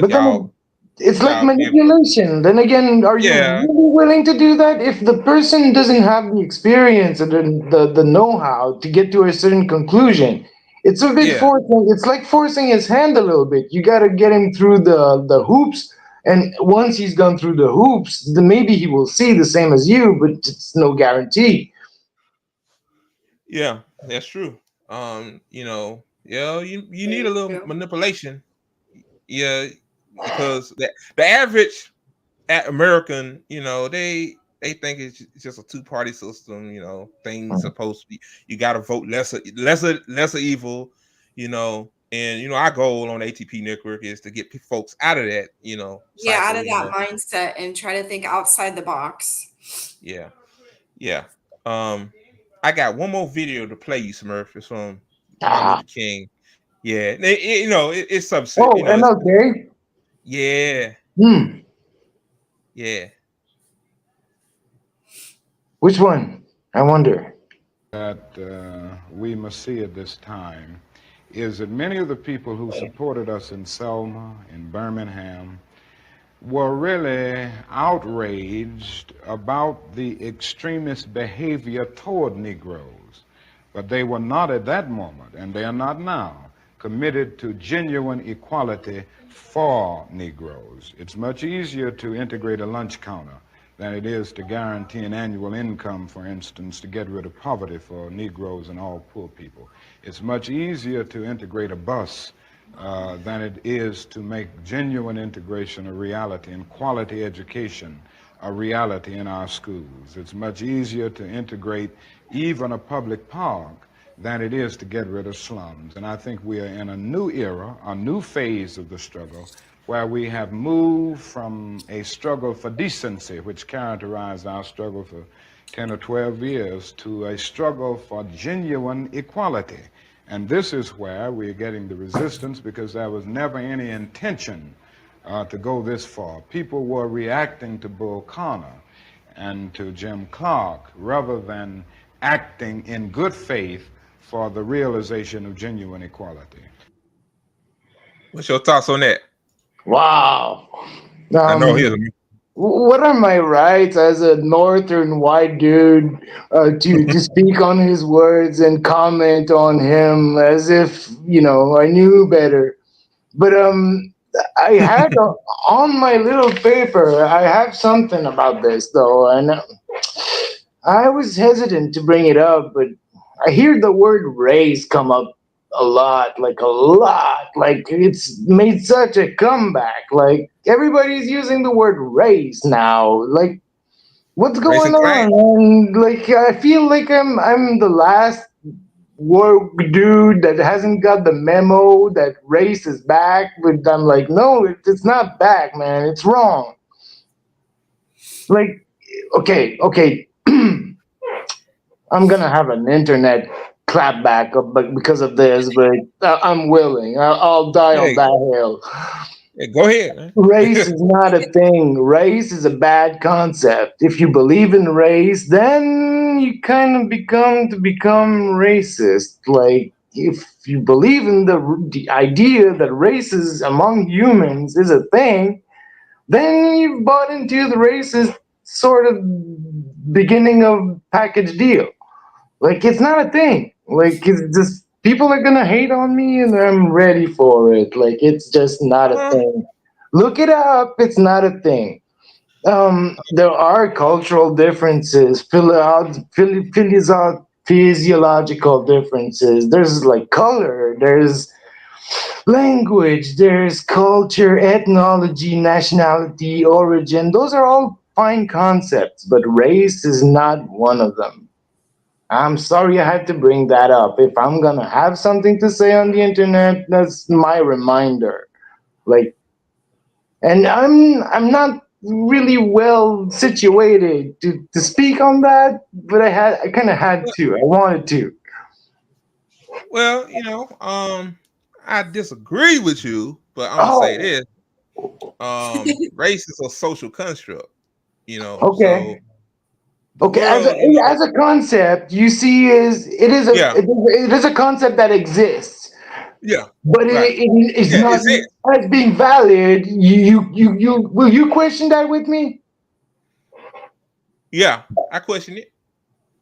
But then it's like Y'all be able to. manipulation. Then again, are you Yeah, really willing to do that if the person doesn't have the experience and the know-how to get to a certain conclusion? It's a bit yeah, forcing. It's like forcing his hand a little bit. You got to get him through the hoops, and once he's gone through the hoops, then maybe he will see the same as you, but it's no guarantee. yeah. That's true. You need a little manipulation. Yeah, because the average American, they think it's just a two-party system. Things supposed to be, you got to vote lesser evil. And our goal on ATP Network is to get folks out of that, Yeah, out cycle. of that mindset and try to think outside the box. Yeah, yeah. I got one more video to play you, Smurf. It's from Martin Ah. Luther King. Yeah, it's some, Oh, it's, MLK. yeah, Hmm. yeah. Which one? I wonder. That we must see at this time is that many of the people who supported us in Selma, in Birmingham, were really outraged about the extremist behavior toward Negroes. But they were not at that moment, and they are not now, committed to genuine equality for Negroes. It's much easier to integrate a lunch counter than it is to guarantee an annual income, for instance, to get rid of poverty for Negroes and all poor people. It's much easier to integrate a bus than it is to make genuine integration a reality and quality education a reality in our schools. It's much easier to integrate even a public park than it is to get rid of slums. And I think we are in a new era, a new phase of the struggle, where we have moved from a struggle for decency, which characterized our struggle for 10 or 12 years, to a struggle for genuine equality. And this is where we're getting the resistance, because there was never any intention to go this far. People were reacting to Bull Connor and to Jim Clark rather than acting in good faith for the realization of genuine equality. What's your thoughts on that? Wow. I know he's a What are my rights as a northern white dude to speak on his words and comment on him as if, you know, I knew better? But I had on my little paper, I have something about this though, and I was hesitant to bring it up, but I hear the word race come up a lot, like it's made such a comeback. Like everybody's using the word race now. Like what's going on? And like I feel like I'm the last woke dude that hasn't got the memo that race is back, but I'm like, no, it's not back, man. It's wrong. Like, okay. I'm gonna have an internet clapback because of this, but I'm willing. I'll die on that hill. Yeah, go ahead, man. Race is not a thing. Race is a bad concept. If you believe in race, then you kind of become racist. Like if you believe in the idea that races among humans is a thing, then you've bought into the racist sort of beginning of package deal. Like it's not a thing. Like it's just people are gonna hate on me, and I'm ready for it. Like it's just not a thing. Look it up. It's not a thing. There are cultural differences, physiological differences. There's like color. There's language. There's culture, ethnology, nationality, origin. Those are all fine concepts, but race is not one of them. I'm sorry I had to bring that up. If I'm gonna have something to say on the internet, that's my reminder. Like, and I'm not really well situated to speak on that, but I kind of had to. I wanted to. Well, you know, I disagree with you, but I'm gonna say this: race is a social construct. You know, Okay. so the world, you know, As a concept, you see, it is a concept that exists. Yeah, But right. it's Yeah, not it's it. as being valid. You will you question that with me? Yeah, I question it.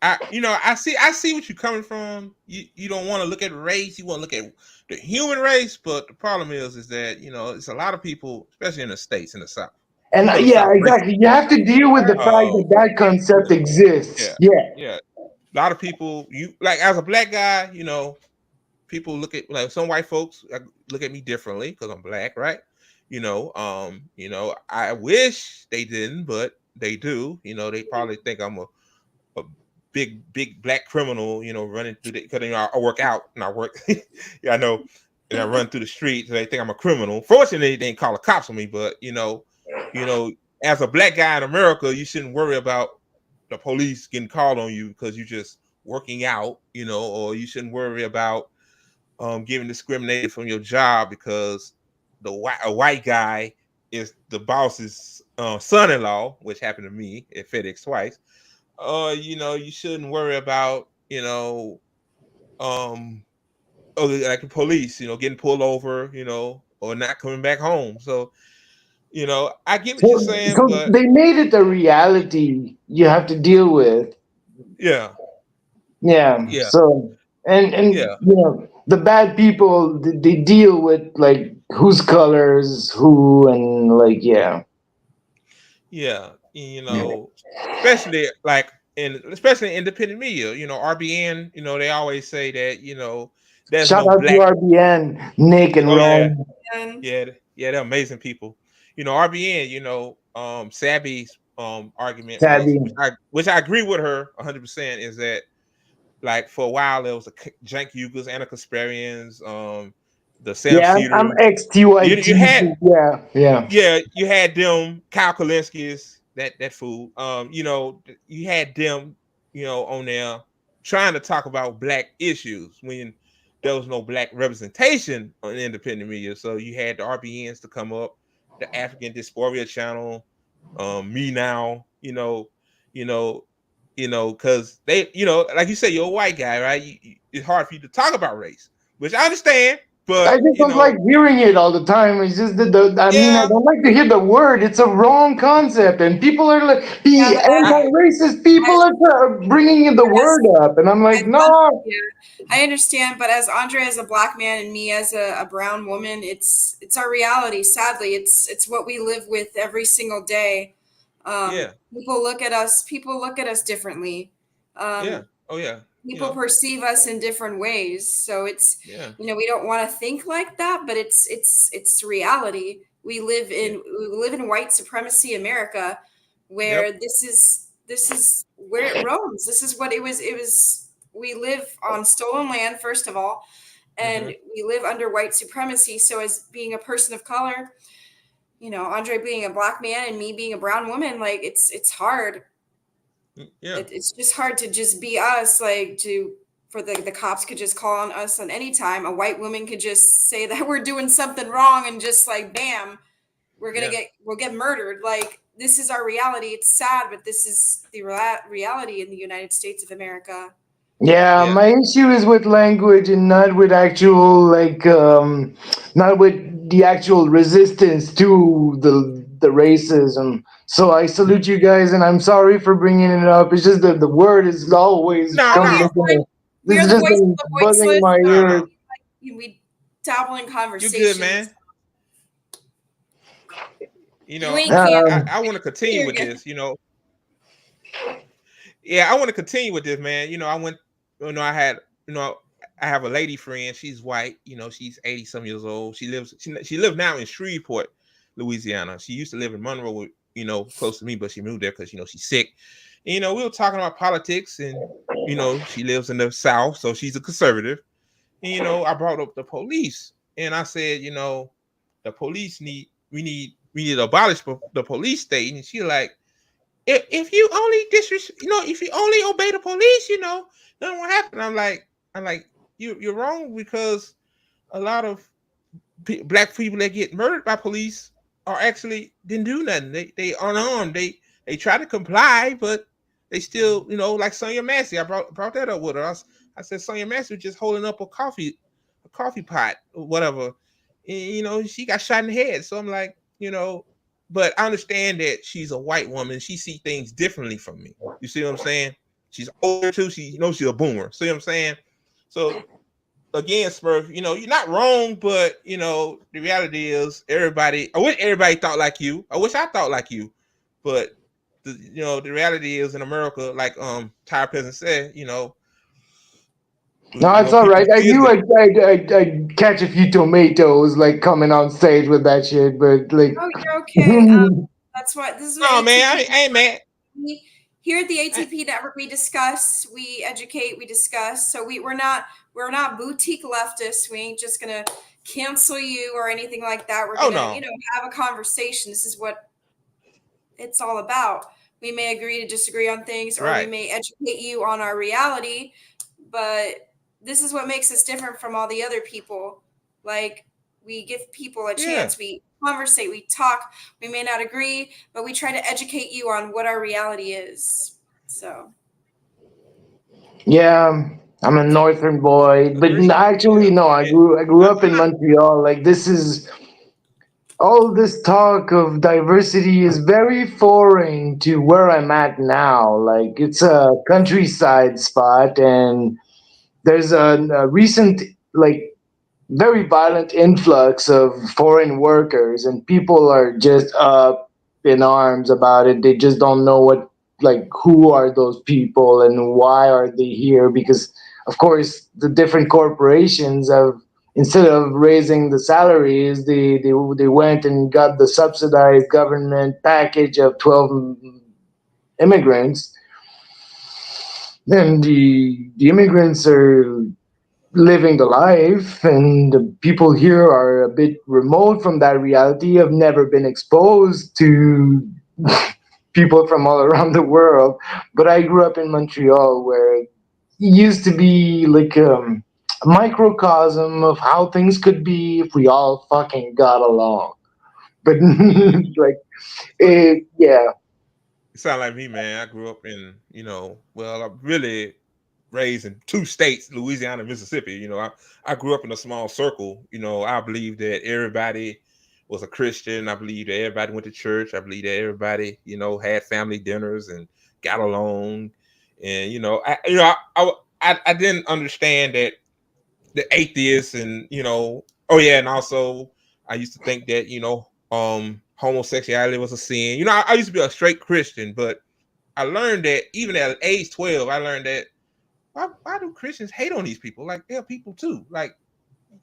I see what you're coming from. You don't want to look at race. You want to look at the human race. But the problem is that it's a lot of people, especially in the states in the South. And The yeah, South exactly. You have to deal with the fact that concept exists. Yeah. yeah. A lot of people, like as a black guy, people look at like some white folks look at me differently because I'm black, right? I wish they didn't, but they do. They probably think I'm a big black criminal, running through because I work out and I work, yeah, I know, and I run through the streets. So they think I'm a criminal. Fortunately, they didn't call the cops on me, but as a black guy in America, you shouldn't worry about the police getting called on you because you're just working out, or you shouldn't worry about getting discriminated from your job because a white guy is the boss's son-in-law, which happened to me at FedEx twice. You shouldn't worry about, like the police, getting pulled over, or not coming back home. So, I get what you're saying, So but they made it a reality you have to deal with. yeah. So and the bad people they deal with like whose colors who and like especially like especially in independent media, RBN, they always say that, there's shout no out to black. RBN, Nick and Ron. Yeah, they're amazing people. RBN, Sabby's argument was, Tabby. which I agree with her 100%, is that like for a while there was a Jank Yugas, Anna Kasparians, the Sam Cedar. I'm XTYT. You had yeah. You had them, Kyle Kalinski's, that fool. You had them, on there trying to talk about black issues when there was no black representation on independent media. So you had the RBNs to come up the African Dysphoria channel, Me Now, because they, like you said, you're a white guy, right? It's hard for you to talk about race, which I understand, I but just don't like hearing it all the time. It's just I mean, I don't like to hear the word. It's a wrong concept, and people are like the anti-racist people are bringing in the word up, and I'm like, no. I understand, but as Andre as a black man and me as a brown woman, it's our reality. Sadly, it's what we live with every single day. People look at us differently. People perceive us in different ways, so it's we don't want to think like that, but it's reality. We live in white supremacy America, where this is where it roams. This is what it was. We live on stolen land, first of all, and we live under white supremacy. So as being a person of color, Andre being a black man and me being a brown woman, like it's hard. It's just hard to just be us, like for the cops could just call on us on any time. A white woman could just say that we're doing something wrong and just like, bam, we'll get murdered. Like, this is our reality. It's sad, but this is the reality in the United States of America. Yeah, my issue is with language and not with actual not with the actual resistance to the racism. So I salute you guys, and I'm sorry for bringing it up. It's just that the word is always coming. This is just buzzing my ears. We dabble in conversations. You're good, man. I want to continue with this. Yeah, I want to continue with this, man. I went. I have a lady friend. She's white. She's 80-some years old. She lives now in Shreveport, Louisiana. She used to live in Monroe, close to me, but she moved there because she's sick. We were talking about politics, and she lives in the South, so she's a conservative. And I brought up the police, and I said, the police we need to abolish the police state. And she's like, if you only if you only obey the police, nothing will happen. I'm like, you're wrong, because a lot of black people that get murdered by police are actually didn't do nothing. They unarmed. They try to comply, but they still, like Sonia Massey. I brought that up with her. I said Sonia Massey was just holding up a coffee pot or whatever. And, she got shot in the head. So I'm like, but I understand that she's a white woman. She sees things differently from me. You see what I'm saying? She's older too. She's a boomer. See what I'm saying? So again, Smurf, you're not wrong, but the reality is I wish everybody thought like you. I wish I thought like you. But the reality is in America, like Tired Peasant said, no, it's all right. I knew I'd catch a few tomatoes like coming on stage with that shit, but like. Oh, you're okay. That's what this is. No, man, I ain't mad. Here at the ATP Network, we discuss, we educate, we discuss. So we're not boutique leftists. We ain't just gonna cancel you or anything like that. We're gonna have a conversation. This is what it's all about. We may agree to disagree on things, or we may educate you on our reality, but this is what makes us different from all the other people. Like, we give people a chance. We conversate, we talk. We may not agree, but we try to educate you on what our reality is. So. Yeah, I'm a northern boy, but actually, no. I grew up in Montreal. Like, this is all this talk of diversity is very foreign to where I'm at now. Like, it's a countryside spot, and there's a recent, very violent influx of foreign workers, and people are just up in arms about it. They just don't know who are those people and why are they here? Because, of course, the different corporations have, instead of raising the salaries, they went and got the subsidized government package of 12 immigrants. And the immigrants are living the life, and the people here are a bit remote from that reality, have never been exposed to people from all around the world. But I grew up in Montreal, where it used to be like a microcosm of how things could be if we all fucking got along. But like, yeah. You sound like me, man. I grew up in, I'm really raised in 2 states, Louisiana and Mississippi. I grew up in a small circle. I believe that everybody was a Christian. I believe that everybody went to church. I believe that everybody, had family dinners and got along. And I didn't understand that the atheists and and also I used to think that homosexuality was a sin. I used to be a straight Christian, but I learned that even at age 12, I learned that why do Christians hate on these people? Like, they're people too. Like,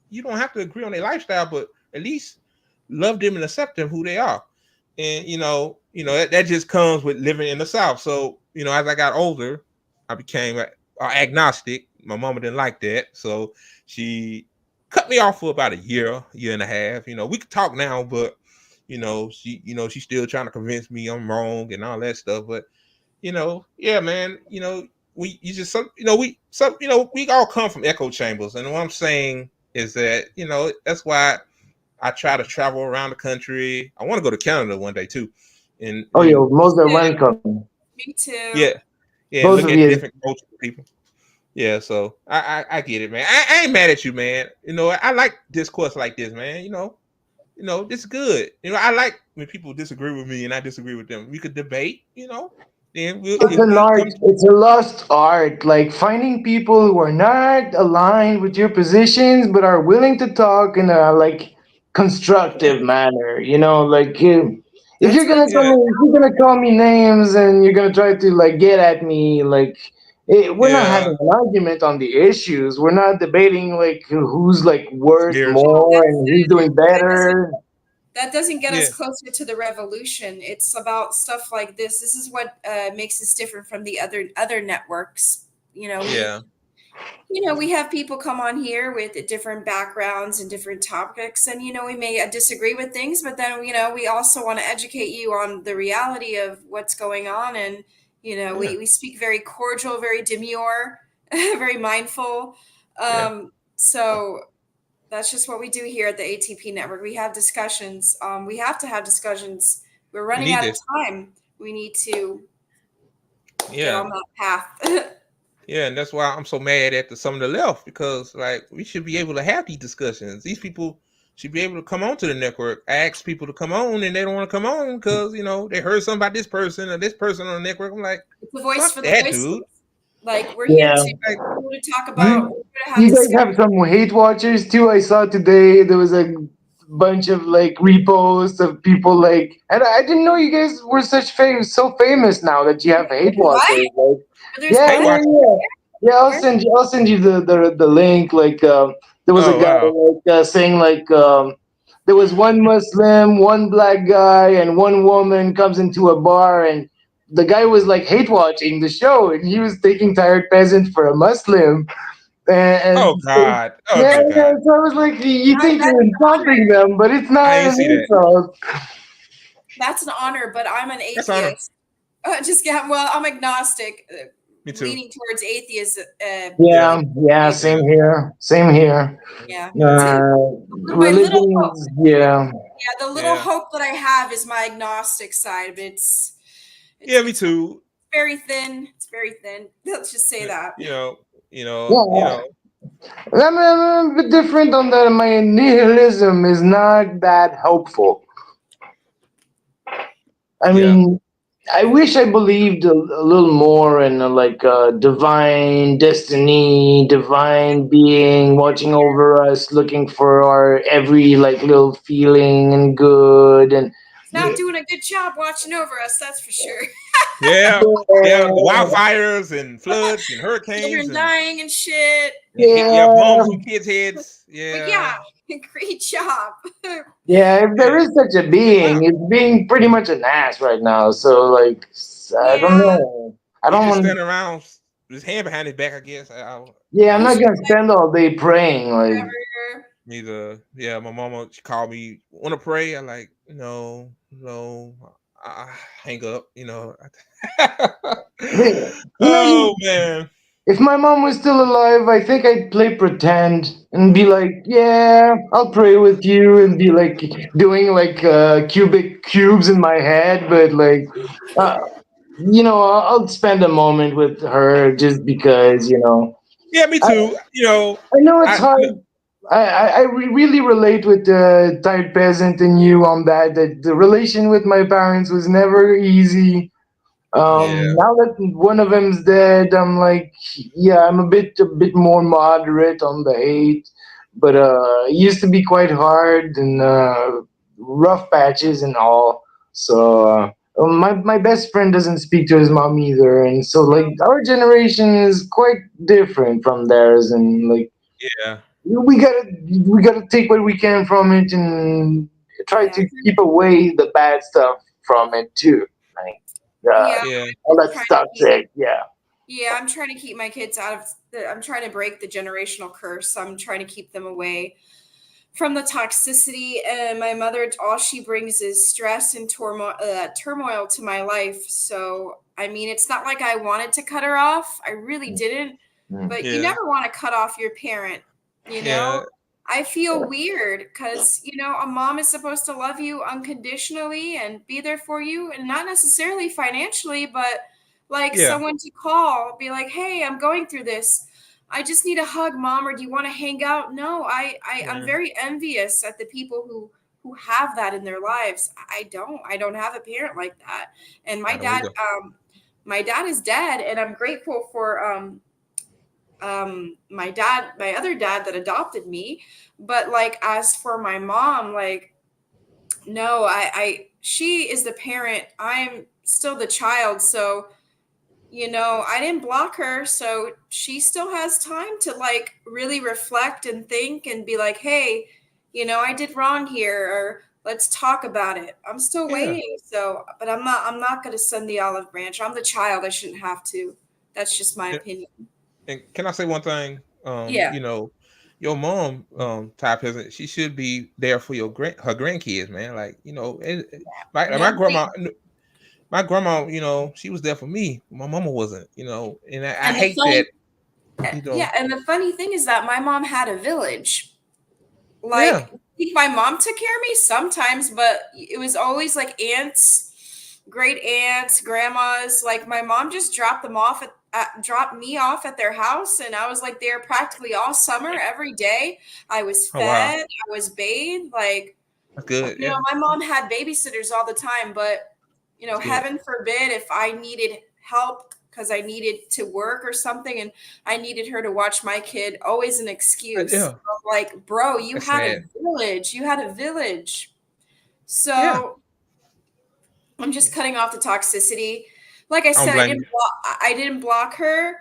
you don't have to agree on their lifestyle, but at least love them and accept them who they are. And that just comes with living in the South. So as I got older, I became agnostic. My mama didn't like that, so she cut me off for about a year and a half. We could talk now, but she's still trying to convince me I'm wrong and all that stuff. But yeah, man, we all come from echo chambers, and what I'm saying is that that's why I try to travel around the country. I want to go to Canada one day too, and Most are welcome. Me too. Yeah, Both look of at you. different cultures of people. Yeah, so I get it, man. I ain't mad at you, man. I like discourse like this, man. This is good. I like when people disagree with me and I disagree with them. We could debate, then It's an art. It's a lost art. Like finding people who are not aligned with your positions, but are willing to talk in a constructive manner. If you're gonna call me names and you're gonna try to get at me, we're not having an argument on the issues. We're not debating who's worth more and who's doing better. That doesn't get us closer to the revolution. It's about stuff like this. This is what makes us different from the other networks. We have people come on here with different backgrounds and different topics, and we may disagree with things, but then we also want to educate you on the reality of what's going on, and we speak very cordial, very demure, very mindful. So that's just what we do here at the ATP network. We have discussions. We have to have discussions. We're running out of time. We need to get on that path. Yeah, and that's why I'm so mad at some of the left, because we should be able to have these discussions. These people should be able to come on to the network, ask people to come on, and they don't want to come on because they heard something about this person or this person on the network. I'm like, it's the voice for the voiceless. Dude. We're here to talk about. You guys have some hate watchers too. I saw today there was a bunch of reposts of people and I didn't know you guys were so famous now that you have hate watchers. Yeah. I'll send you the link. There was a guy saying there was one Muslim, one black guy, and one woman comes into a bar, and the guy was hate watching the show, and he was taking Tired Peasant for a Muslim. And oh God! God. So I was like, you think you're insulting them, but it's not an insult. That's an honor, but I'm an atheist. I'm agnostic. Me too. Leaning towards atheism. Same here. Yeah. Religion. The little hope that I have is my agnostic side, but it's me too. Very thin. It's very thin. Let's just say that. I'm a bit different on that. My nihilism is not that hopeful. I mean, I wish I believed a little more in divine destiny, divine being watching over us, looking for our every little feeling and good. And it's not doing a good job watching over us, that's for sure. Wildfires and floods and hurricanes, children dying and shit. Bombs on kids' heads. But great job. If there is such a being, it's being pretty much an ass right now. So I don't know. I don't want to stand around with his hand behind his back, I guess. I'm not gonna spend all day praying. Neither. Yeah, my mama, she called me, want to pray? I'm like, no. I hang up, man. if my mom was still alive, I think I'd play pretend and be like, yeah, I'll pray with you, and be like doing like cubic cubes in my head, but like, uh, I'll spend a moment with her just because, Yeah, me I, too. I know it's I hard. Really relate with the Tired Peasant and you on that the relation with my parents was never easy. yeah, Now that one of them's dead, I'm like, yeah, I'm a bit more moderate on the hate, but it used to be quite hard and rough patches and all. So my best friend doesn't speak to his mom either, and so like our generation is quite different from theirs, and like yeah, we gotta take what we can from it and try Yeah, to keep away the bad stuff from it too. Like yeah. yeah, all I'm that trying to keep. toxic, yeah. Yeah, I'm trying to keep my kids out of I'm trying to break the generational curse. I'm trying to keep them away from the toxicity. And my mother, all she brings is stress and turmoil to my life. So, I mean, it's not like I wanted to cut her off. I really didn't. Mm. But you yeah, never want to cut off your parent, you yeah, know? I feel weird because, a mom is supposed to love you unconditionally and be there for you, and not necessarily financially, but like yeah, someone to call, be like, hey, I'm going through this. I just need a hug, mom, or do you want to hang out? No, I'm yeah. very envious at the people who have that in their lives. I don't have a parent like that. And I don't either. my dad is dead, and I'm grateful for my other dad that adopted me. But like, as for my mom, like, no, she is the parent. I'm still the child. So, I didn't block her. So she still has time to like really reflect and think and be like, hey, I did wrong here, or let's talk about it. I'm still Yeah. waiting. So, but I'm not going to send the olive branch. I'm the child. I shouldn't have to. That's just my And, opinion. and can I say one thing? Yeah. Your mom, Ty Peasant, she should be there for her grandkids, man. Like, my No, grandma, she was there for me. My mama wasn't, and I and the hate that, funny, yeah, and the funny thing is that my mom had a village. yeah. Like, I think my mom took care of me sometimes, but it was always like aunts, great aunts, grandmas. Like, my mom just dropped me off at their house, and I was like there practically all summer, every day. I was Oh wow, fed, I was bathed. Like, that's good. Yeah, my mom had babysitters all the time, but that's good. heaven forbid if I needed help because I needed to work or something, and I needed her to watch my kid, always an excuse. Yeah, Of like, bro, you that's had a sad. village. You had a village. Yeah, So I'm just cutting off the toxicity. Like I I don't said, blame you. I didn't block her.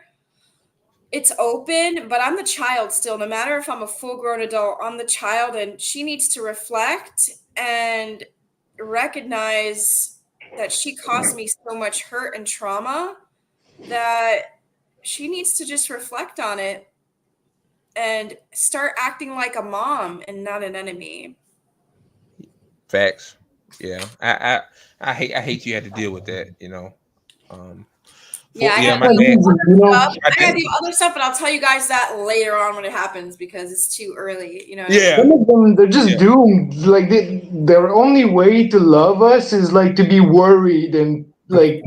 It's open, but I'm the child still. No matter if I'm a full grown adult, I'm the child, and she needs to reflect and recognize that she caused me so much hurt and trauma that she needs to just reflect on it and start acting like a mom and not an enemy. Facts. Yeah, I hate you had to deal with that. Um, Yeah, I yeah, gotta my deal with dad, other stuff. my I dad. gotta deal with other stuff, but I'll tell you guys that later on when it happens because it's too early. You know what I mean? Yeah, Some of them, they're just yeah, doomed. Like their only way to love us is like to be worried and like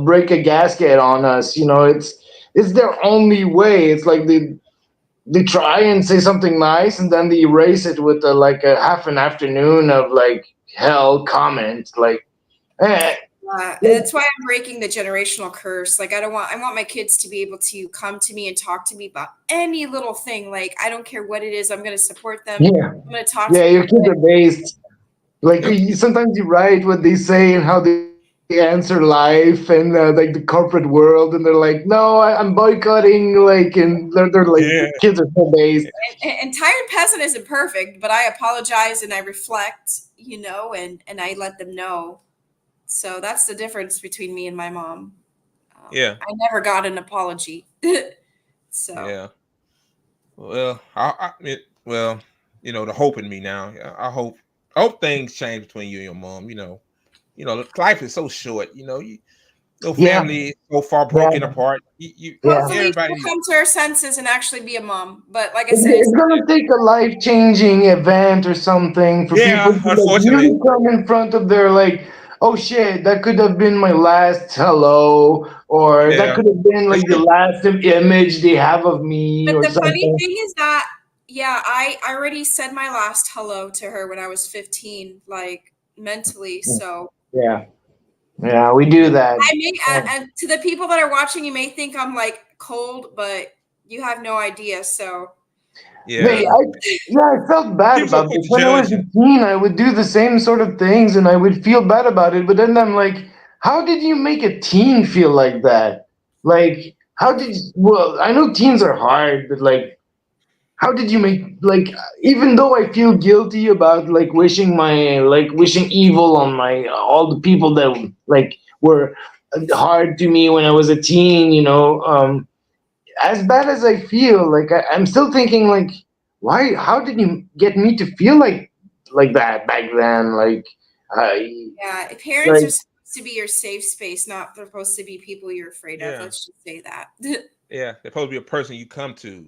break a gasket on us. It's their only way. It's like they try and say something nice and then they erase it with like a half an afternoon of like hell comments. Like, eh, like, That's why I'm breaking the generational curse. Like, I want my kids to be able to come to me and talk to me about any little thing. Like, I don't care what it is. I'm going to support them. yeah, I'm going to talk to yeah. them. Your kids are based. Like yep, sometimes you write what they say and how they answer life and like the corporate world, and they're like, "No, I'm boycotting." Like, and they're like, yeah, kids are so based. And Tired Peasant isn't perfect, but I apologize and I reflect, and I let them know. So that's the difference between me and my mom. yeah, I never got an apology. So, yeah. Well, well, the hope in me now. I hope things change between you and your mom. Life is so short. no family so far broken apart. Hopefully Everybody she'll come to her senses and actually be a mom. But like I It's, said, it's gonna take a life-changing event or something for people to like unfortunately. really come in front of their like, oh shit, that could have been my last hello, or that could have been like the last image they have of me, but or the funny something. thing is that, yeah, I already said my last hello to her when I was 15, like mentally. So Yeah, we do that. I may, and to the people that are watching, you may think I'm like cold, but you have no idea. So Wait, I felt bad People so about quick this. to When I was judge you. 18, I would do the same sort of things and I would feel bad about it. But then I'm like, how did you make a teen feel like that? Like, how did well, I know teens are hard, but like, how did you make, like, even though I feel guilty about like wishing evil on my all the people that like were hard to me when I was a teen, as bad as I feel, like I'm still thinking like, why? How did you get me to feel like that back then? Like, yeah, parents like are supposed to be your safe space, not they're supposed to be people you're afraid of. Let's just say that. Yeah, they're supposed to be a person you come to,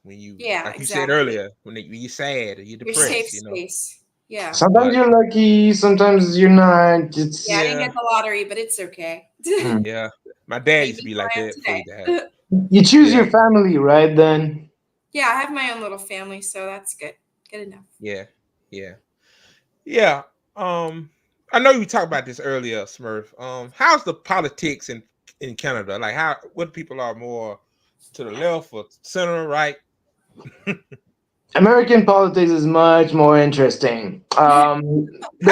when you, Yeah, like you exactly. said earlier, when you're sad or you're Your depressed, safe space. Yeah. sometimes you're lucky, sometimes you're not. It's Yeah, I didn't get the lottery, but it's okay. Yeah, my dad used to Maybe be like I am that before he today. died. you choose your family, right? Then Yeah, I have my own little family, so that's good. Good enough. Yeah. I know you talked about this earlier, Smurf. How's the politics in Canada? Like, what people are more to the left or center, right? American politics is much more interesting. The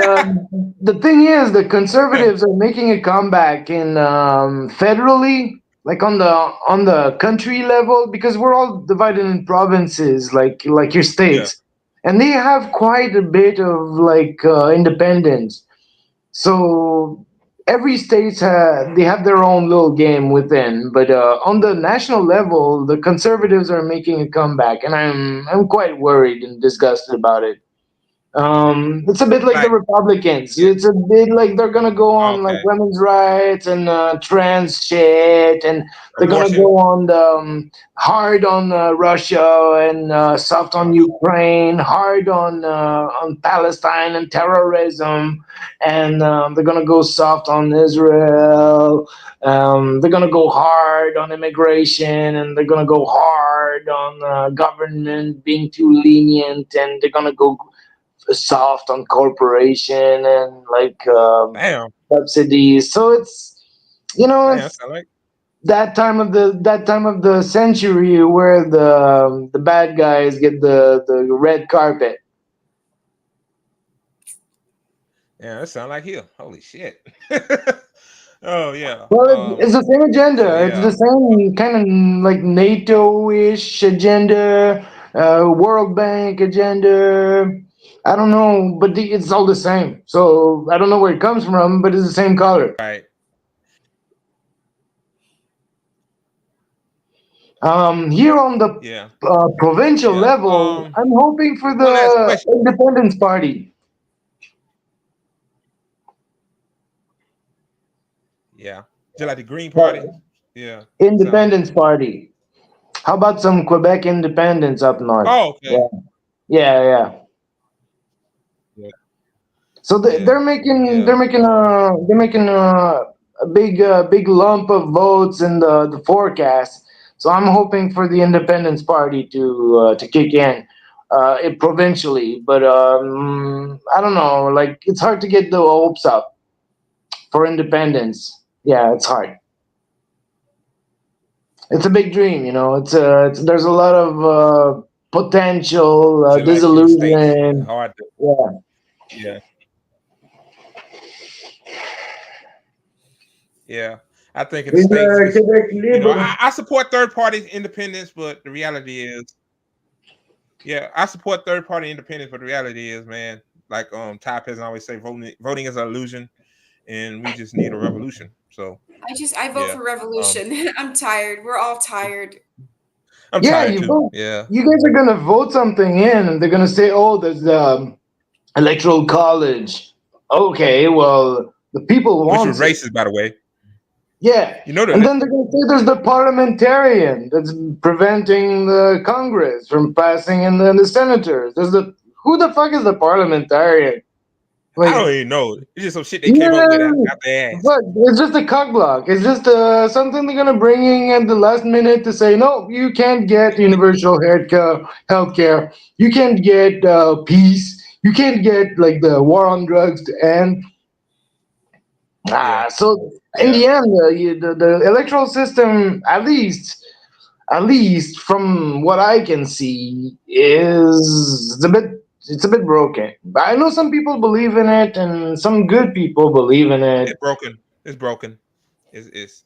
thing is, the conservatives are making a comeback in federally, like on the country level, because we're all divided in provinces, like your states, and they have quite a bit of like independence. So every state they have their own little game within, but on the national level, the conservatives are making a comeback, and I'm quite worried and disgusted about it. It's a bit like the Republicans. It's a bit like they're gonna go on like women's rights and trans shit, and they're gonna go on the hard on Russia and soft on Ukraine, hard on Palestine and terrorism, and they're gonna go soft on Israel. They're gonna go hard on immigration, and they're gonna go hard on government being too lenient, and they're gonna go soft on corporation and like subsidies. So it's it's that time of the century where the bad guys get the red carpet. Yeah, that sounds like him. Holy shit. Oh yeah. Well, it's the same agenda. It's the same kind of like NATO-ish agenda, World Bank agenda. I don't know, but it's all the same. So I don't know where it comes from, but it's the same color. Right. Here on the provincial level, I'm hoping for the Independence Party. Yeah. Just like the Green Party. Yeah. Independence Party. How about some Quebec independence up north? Oh, okay. Yeah. So they're making a big lump of votes in the forecast. So I'm hoping for the Independence Party to kick in provincially, but I don't know. Like it's hard to get the hopes up for independence. Yeah, it's hard. It's a big dream, It's there's a lot of potential disillusion. Hard to, yeah. Yeah, I think in the States, I support third party independence, but the reality is, I support third party independence, but the reality is, man, like Tired Peasant always say, voting is an illusion, and we just need a revolution. So I vote for revolution. I'm tired. We're all tired. I'm tired too. Vote. You guys are gonna vote something in, and they're gonna say, "Oh, there's the electoral college." Okay, well, the people want. Which was racist, by the way. Yeah. You know that. And then they're going to say there's the parliamentarian that's preventing the Congress from passing, and then the senators. Who the fuck is the parliamentarian? I don't even know. It's just some shit they came yeah, up with out their ass. but it's just a cock block. It's just something they're gonna bring in at the last minute to say, no, you can't get universal healthcare. You can't get peace. You can't get like the war on drugs to end. So in the end, the electoral system, at least from what I can see, it's a bit broken. I know some people believe in it, and some good people believe in it. It's broken. It's broken. It's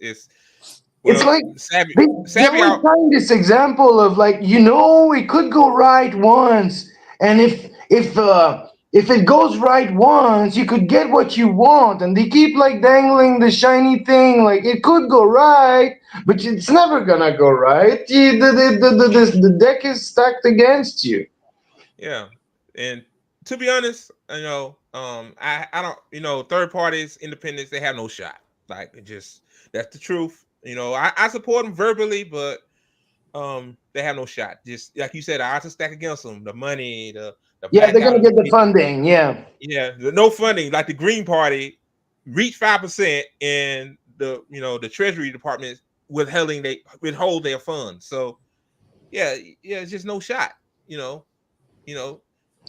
It's like savvy. they always find this example of like, it could go right once, and if it goes right once, you could get what you want, and they keep like dangling the shiny thing, like it could go right, but it's never gonna go right. The deck is stacked against you. Yeah, and to be honest, I don't, third parties, independents, they have no shot. Like, that's the truth. I support them verbally, but they have no shot. Just like you said, the odds are stacked against them. The money, the they're gonna get the funding. Yeah, no funding. Like the Green Party reached 5%, and the Treasury Department withhold their funds. So it's just no shot.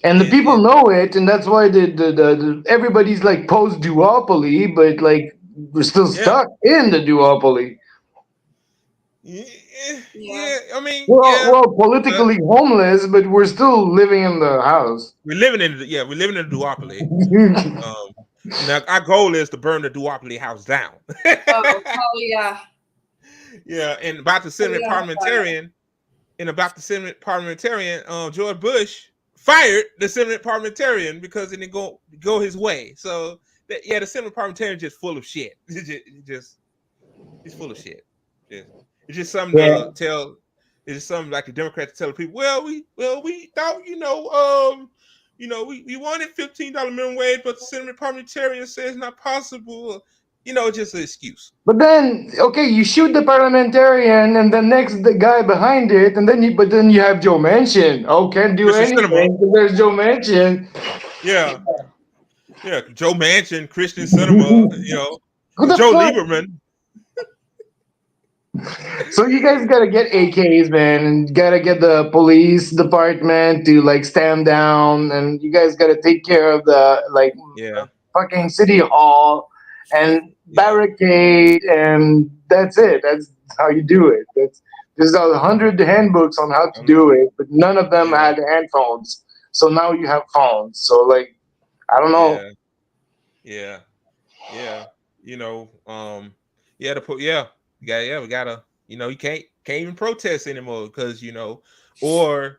And the people know it, and that's why the everybody's like post duopoly, but like we're still stuck in the duopoly. Yeah, I mean, we're politically homeless, but we're still living in the house. We're living in the duopoly. Now our goal is to burn the duopoly house down. Oh yeah. Yeah, and about the Senate parliamentarian, George Bush fired the Senate parliamentarian because it didn't go his way. So the Senate parliamentarian just full of shit. He's full of shit. It's just something to tell. It's just something like the Democrats tell people. We thought we wanted $15 minimum wage, but the Senate parliamentarian says it's not possible. Just an excuse. But then, okay, you shoot the parliamentarian, and the guy behind it, and then you have Joe Manchin. Oh, can't do anything because there's Joe Manchin. Yeah, Joe Manchin, Christian Cinema, Joe Lieberman. So you guys gotta get AKs, man, and gotta get the police department to like stand down, and you guys gotta take care of the fucking city hall and barricade, and that's it. That's how you do it. There's 100 handbooks on how to do it, but none of them had handphones. So now you have phones. So like, I don't know. We gotta, you can't even protest anymore because or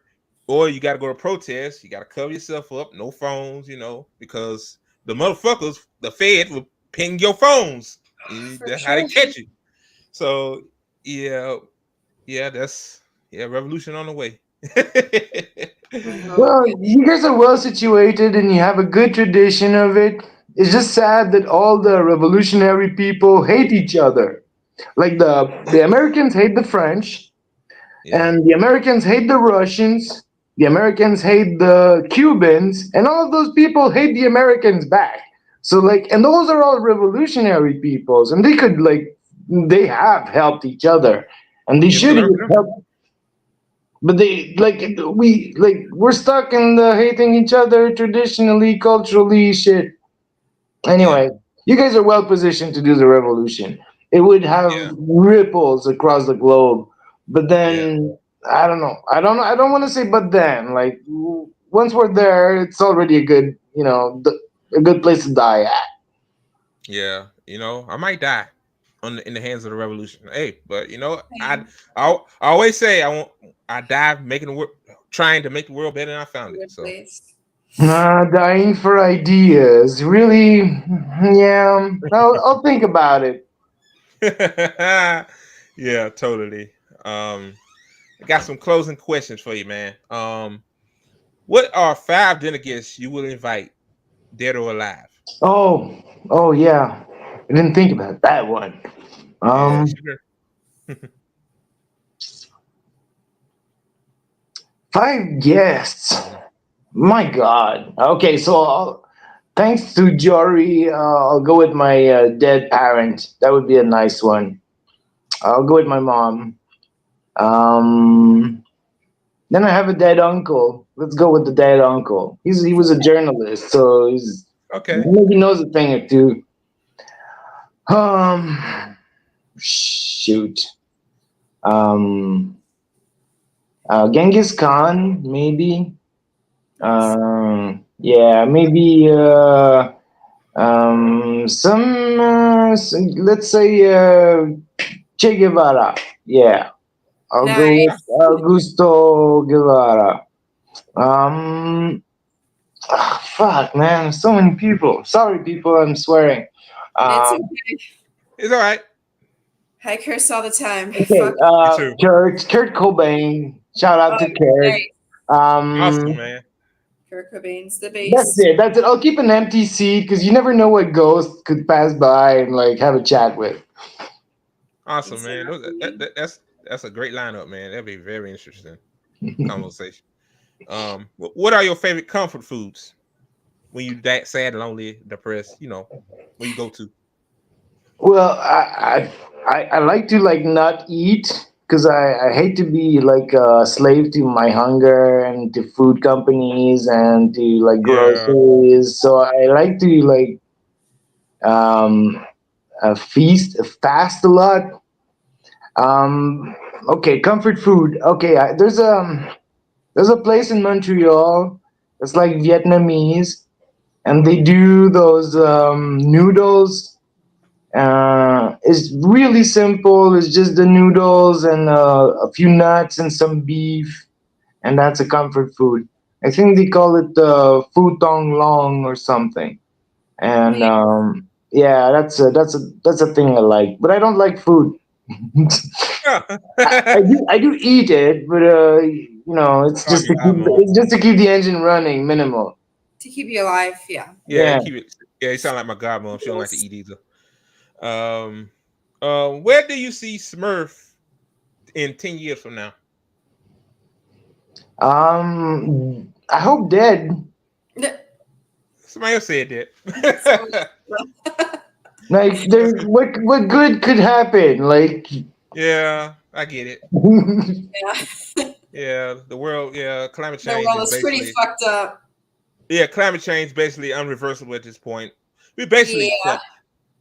you gotta go to protest. You gotta cover yourself up, no phones, because the motherfuckers, the Fed will ping your phones. That's how they catch you. So that's revolution on the way. Well, you guys are well situated and you have a good tradition of it. It's just sad that all the revolutionary people hate each other. Like the Americans hate the French, and the Americans hate the Russians, the Americans hate the Cubans, and all of those people hate the Americans back. So like, and those are all revolutionary peoples, and they have helped each other, and they should help. But we're stuck in the hating each other traditionally, culturally shit. Anyway, you guys are well positioned to do the revolution. It would have ripples across the globe. But then I don't know. I don't want to say but then. Like once we're there, it's already a good, a good place to die at. Yeah, I might die in the hands of the revolution. Hey, but I always say I die trying to make the world better than I found it. So dying for ideas. Really? Yeah. I'll think about it. Yeah, totally. I got some closing questions for you, man. What are 5 delegates you will invite, dead or alive? Oh yeah. I didn't think about that one. Sugar. 5 guests. My God. Okay, so thanks to Jory, I'll go with my dead parent. That would be a nice one. I'll go with my mom. Then I have a dead uncle. Let's go with the dead uncle. He was a journalist, so Okay. maybe knows a thing or two. Shoot. Genghis Khan, maybe. Yeah, maybe. Let's say Che Guevara. Yeah, I'll go with Nice. Augusto Guevara. Fuck, man, so many people. Sorry, people, I'm swearing. It's okay. It's all right. I curse all the time. Okay, Fuck. too. Kurt Cobain. Shout out to Kurt. Nice. Awesome, man. Kurt Cobain's the That's base. it. That's it. I'll keep an empty seat because you never know what ghost could pass by and like have a chat with. Awesome, man. That's a great lineup, man. That'd be very interesting conversation. What are your favorite comfort foods when you that sad, lonely, depressed? You know, where you go to? Well, I like to like not eat because I hate to be like a slave to my hunger and to food companies and to like groceries. So I like to like fast a lot. Okay, comfort food. Okay, there's a place in Montreal. It's like Vietnamese, and they do those noodles. It's really simple. It's just the noodles and a few nuts and some beef, and that's a comfort food. I think they call it phu tong long or something. And yeah, that's a thing I like. But I don't like food. I do eat it, but it's just to keep the engine running, minimal. To keep you alive, yeah. Yeah, keep it. Yeah, you sound like my godmom. She don't like to eat either. Where do you see Smurf in 10 years from now? I hope dead. Somebody else said that. Like, what good could happen? Like, yeah, I get it. Yeah. Yeah, the world. Yeah, climate change. The world is pretty fucked up. Yeah, climate change basically unreversible at this point. We basically. Yeah.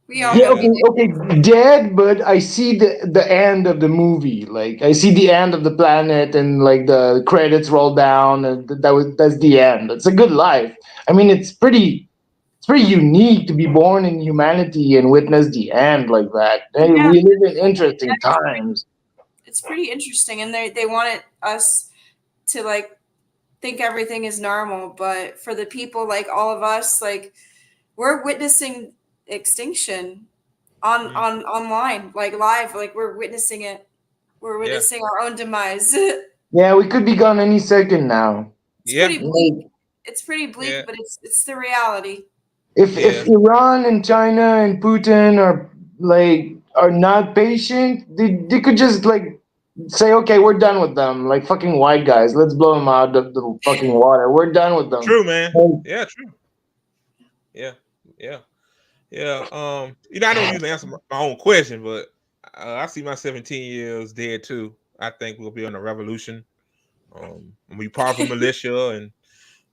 We all okay, dead, but I see the end of the movie. Like, I see the end of the planet, and like the credits roll down, and that's the end. It's a good life. I mean, it's pretty unique to be born in humanity and witness the end like that. Hey, we live in interesting times. It's pretty interesting, and they wanted us to like think everything is normal, but for the people like all of us, like we're witnessing extinction online, like live, like we're witnessing it. We're witnessing our own demise. Yeah, we could be gone any second now. It's pretty bleak. It's pretty bleak, but it's the reality. If Iran and China and Putin are not patient, they could just like say, okay, we're done with them. Like fucking white guys, let's blow them out of the fucking water. We're done with them. True, man. Yeah, true. Yeah. I don't usually answer my own question, but I see my 17 years dead too. I think we'll be on a revolution. We part of a militia, and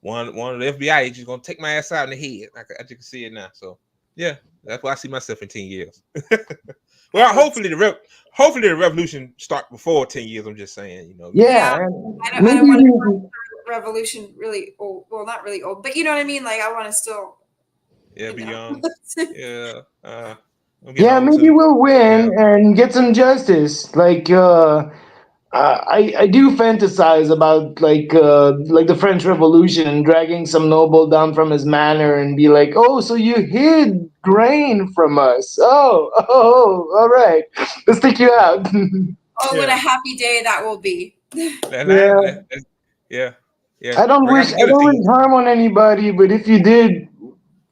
one of the FBI agents gonna take my ass out in the head. I just can see it now. So yeah, that's why I see myself in 10 years. Well, hopefully the revolution start before 10 years. I'm just saying, Yeah, I don't want to revolution really old. Well, not really old, but you know what I mean. Like I want to still. Yeah, be young. Maybe we'll win and get some justice. Like I do fantasize about like the French Revolution and dragging some noble down from his manor and be like, oh, so you hid grain from us? Oh, all right, let's take you out. What a happy day that will be. Yeah. I don't wish harm on anybody, but if you did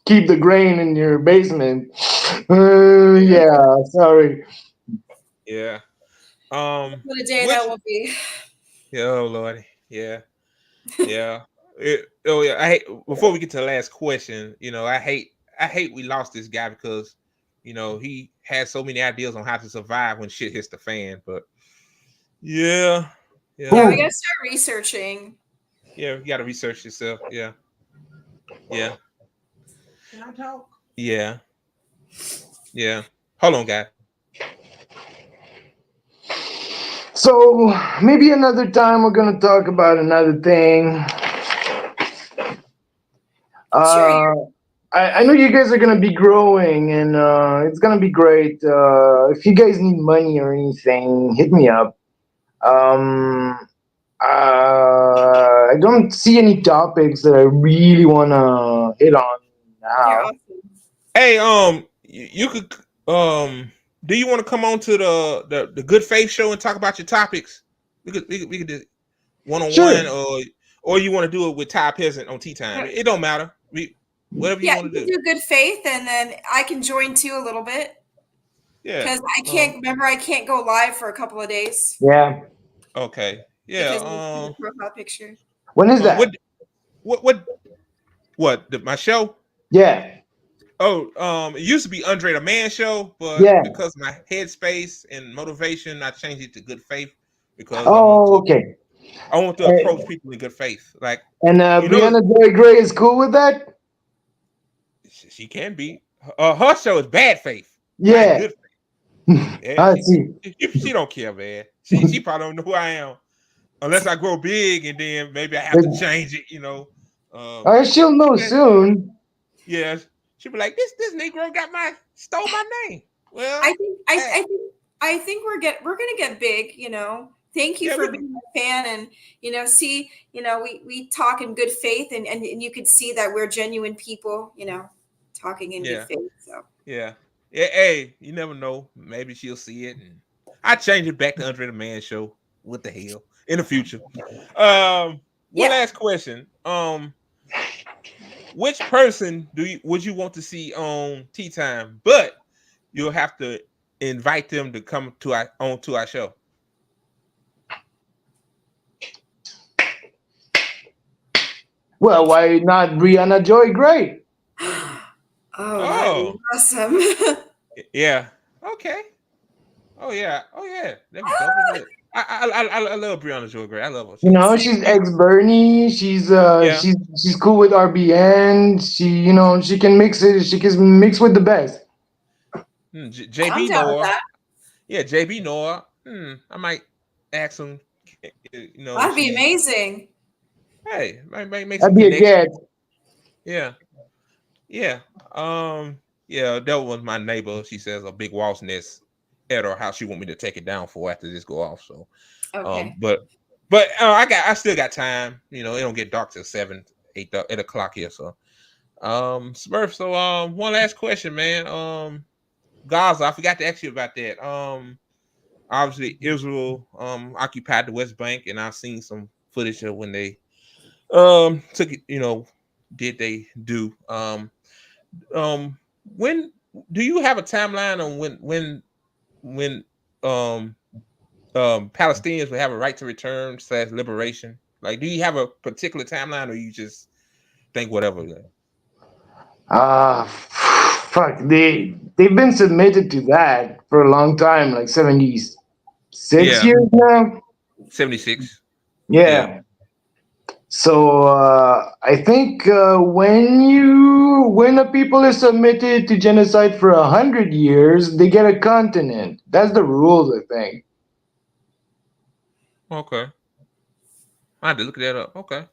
keep the grain in your basement, yeah, sorry. Yeah. What a day Which, that will be. yeah, oh Lordy. Yeah. Yeah. Oh yeah. I hate, before we get to the last question, I hate we lost this guy because he has so many ideas on how to survive when shit hits the fan. But yeah. Yeah, we gotta start researching. Yeah, you gotta research yourself. Yeah. Yeah. Can I talk? Yeah. Yeah. Hold on, guy. So maybe another time we're gonna talk about another thing. Sure. I know you guys are gonna be growing, and it's gonna be great. If you guys need money or anything, hit me up. I don't see any topics that I really wanna hit on now. Awesome. Hey, you could do you want to come on to the Good Faith show and talk about your topics? We could do one-on-one, or you want to do it with Tired Peasant on Tea Time. It don't matter. Whatever you want to do. Good Faith, and then I can join too a little bit. Yeah. Because I can't go live for a couple of days. Yeah. Okay. Yeah. Because of the profile picture. When is that? What? My show? Yeah. Oh, it used to be Andre the Man Show, but because of my headspace and motivation, I changed it to Good Faith because okay. I want to approach people in good faith. Like, and Brianna Joy Gray is cool with that? She can be. Her show is Bad Faith. Yeah. Good faith. Yeah, I see. She don't care, man. She probably don't know who I am. Unless I grow big and then maybe I have to change it, she'll know soon. Yeah. She'll be like, this Negro stole my name. Well, I think we're gonna get big, Thank you for being a fan, and we talk in good faith, and you could see that we're genuine people, talking in good faith. So yeah. Hey, you never know. Maybe she'll see it, and I change it back to Andre the Man Show. What the hell? In the future. One last question. Which person would you want to see on Tea Time? But you'll have to invite them to come to our show. Well, why not Brianna Joy Gray? Oh, awesome. Yeah. Okay. Oh yeah. I love Brianna Joy Gray. I love her. She's ex-Bernie. She's cool with RBN. She can mix it. She can mix with the best. JB Noah. Yeah, JB Noah. I might ask him. That'd be amazing. Hey, might make that'd be a get. Yeah. Yeah. Yeah, that was my neighbor. She says a big wasp nest at her house. She want me to take it down for after this go off. So, okay. But I still got time. It don't get dark till 7, 8 o'clock here. So, Smurf. So, one last question, man. Gaza, I forgot to ask you about that. Obviously Israel occupied the West Bank, and I've seen some footage of when they took it. Did they do? When do you have a timeline on when Palestinians will have a right to return / liberation? Like, do you have a particular timeline, or you just think whatever? Fuck. They've been submitted to that for a long time, like 76 years now. 76. Yeah. So I think when a people is submitted to genocide for 100 years, they get a continent. That's the rules, I think. Okay. I had to look that up. Okay.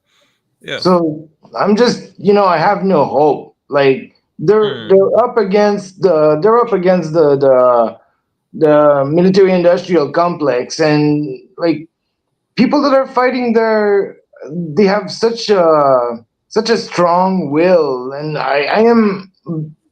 Yeah. So I'm just, I have no hope. Like they're up against the military industrial complex, and like people that are fighting there, they have such a strong will, and I am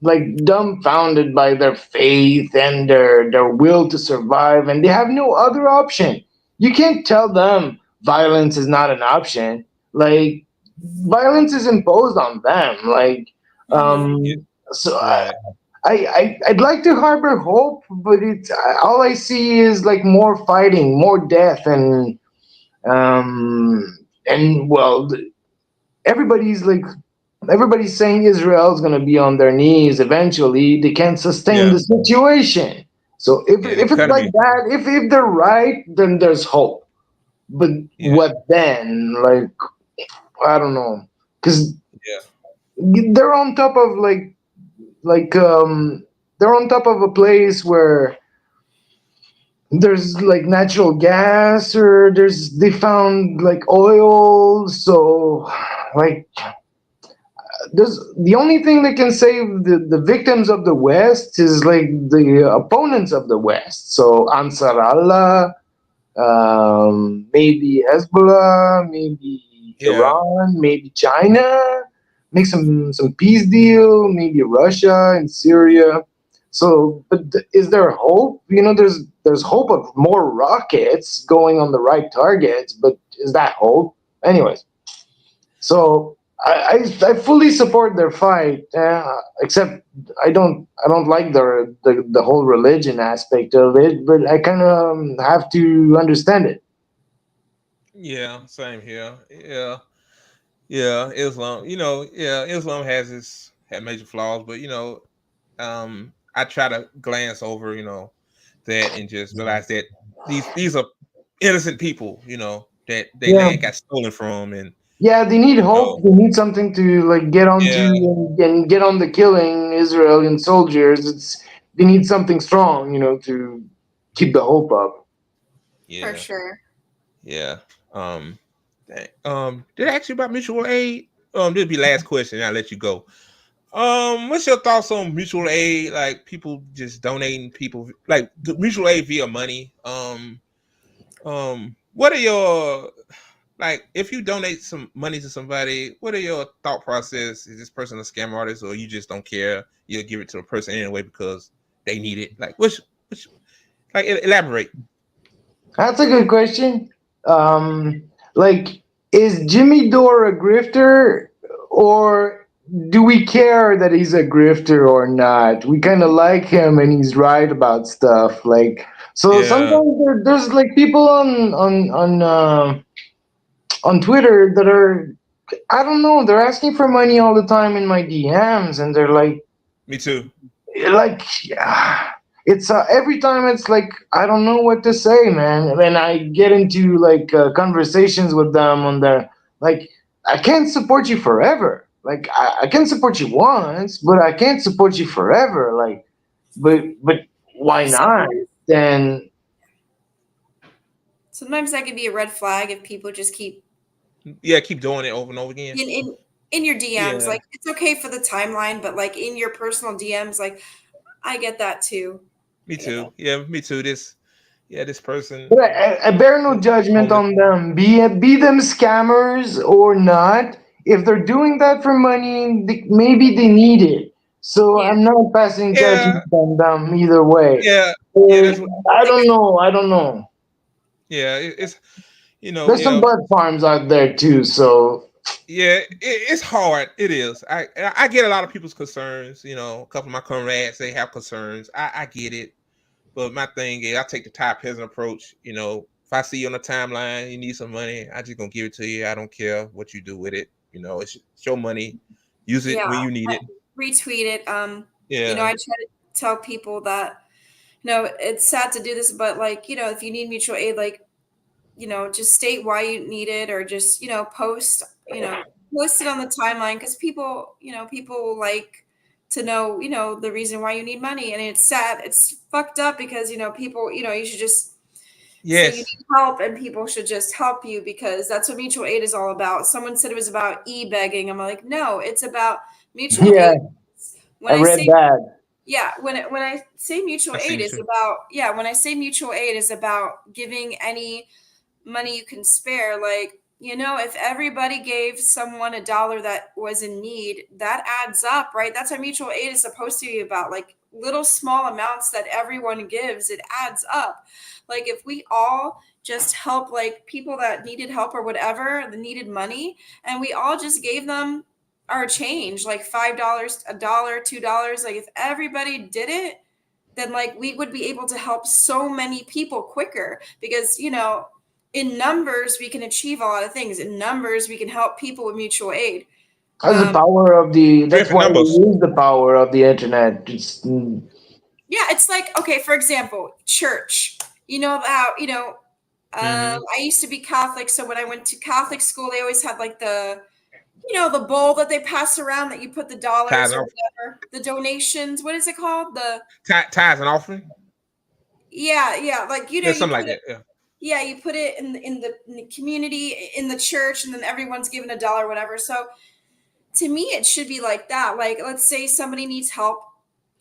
like dumbfounded by their faith and their will to survive, and they have no other option. You can't tell them violence is not an option. Like violence is imposed on them. Like so I'd like to harbor hope, but it's all I see is like more fighting, more death, and well, everybody's like everybody's saying Israel's gonna be on their knees eventually. They can't sustain the situation. So the if it's like economy. that, if they're right, then there's hope. But what then? Like I don't know, because they're on top of they're on top of a place where there's like natural gas or they found like oil, so like there's the only thing that can save the victims of the West is like the opponents of the West. So Ansar Allah, maybe Hezbollah, maybe Iran, maybe China, make some peace deal, maybe Russia and Syria. So, but is there hope? You know, there's hope of more rockets going on the right targets, but is that hope? Anyways, so I fully support their fight, except I don't like the whole religion aspect of it, but I kind of have to understand it. Yeah, same here. Yeah, Islam. Islam had major flaws, but I try to glance over, that and just realize that these are innocent people, that they land got stolen from, and yeah, they need hope. They need something to like get onto and get on the killing Israeli soldiers. They need something strong, to keep the hope up. For sure. Yeah. Did I ask you about mutual aid? This will be last question, and I'll let you go. What's your thoughts on mutual aid? Like people just donating people like mutual aid via money. What are your like if you donate some money to somebody, what are your thought process? Is this person a scam artist or you just don't care? You'll give it to a person anyway because they need it. Like which like elaborate. That's a good question. Like, is Jimmy Dore a grifter, or do we care that he's a grifter or not? We kind of like him, and he's right about stuff. Like, so sometimes there's like people on Twitter that are, I don't know, they're asking for money all the time in my DMs, and they're like, me too. Like, it's every time it's like I don't know what to say, man. When I get into like conversations with them on their like, I can't support you forever. Like, I can support you once, but I can't support you forever. Like, but why not? Then sometimes that could be a red flag if people just keep doing it over and over again. In your DMs, like it's okay for the timeline, but like in your personal DMs, like I get that too. Me too. Yeah, me too. This person. But I bear no judgment on them. Be them scammers or not. If they're doing that for money, maybe they need it. So I'm not passing judgment on them either way. I don't know. Yeah, it's there's some bud farms out there too. So it's hard. It is. I get a lot of people's concerns. A couple of my comrades they have concerns. I get it, but my thing is I take the Tired Peasant approach. If I see you on the timeline, you need some money, I just gonna give it to you. I don't care what you do with it. It's your money. Use it when you need it. Retweet it. I try to tell people that it's sad to do this, but like if you need mutual aid, like just state why you need it, or just post post it on the timeline, because people like to know the reason why you need money. And it's sad, it's fucked up, because people you should just say you need help, and people should just help you, because that's what mutual aid is all about. Someone said it was about e-begging. I'm like, no, it's about mutual aid. When I read that. Yeah, when I say mutual aid is about when I say mutual aid is about giving any money you can spare. Like, if everybody gave someone $1 that was in need, that adds up, right? That's what mutual aid is supposed to be about. Like little small amounts that everyone gives, it adds up. Like if we all just help like people that needed help or whatever, that needed money, and we all just gave them our change, like $5, $1, $2. Like if everybody did it, then like we would be able to help so many people quicker, because in numbers we can achieve a lot of things. In numbers we can help people with mutual aid. That's the power of the. That's Different why we numbers. use the power of the internet. Yeah, it's like, okay, for example, church. You know how I used to be Catholic, so when I went to Catholic school, they always had like the the bowl that they pass around that you put the dollars Tithes or and whatever, the donations. What is it called? The tithes and offering. yeah, like Yeah, you something like put that. yeah, you put it in the community, in the church, and then everyone's given $1, whatever. So to me, it should be like that. Like, let's say somebody needs help,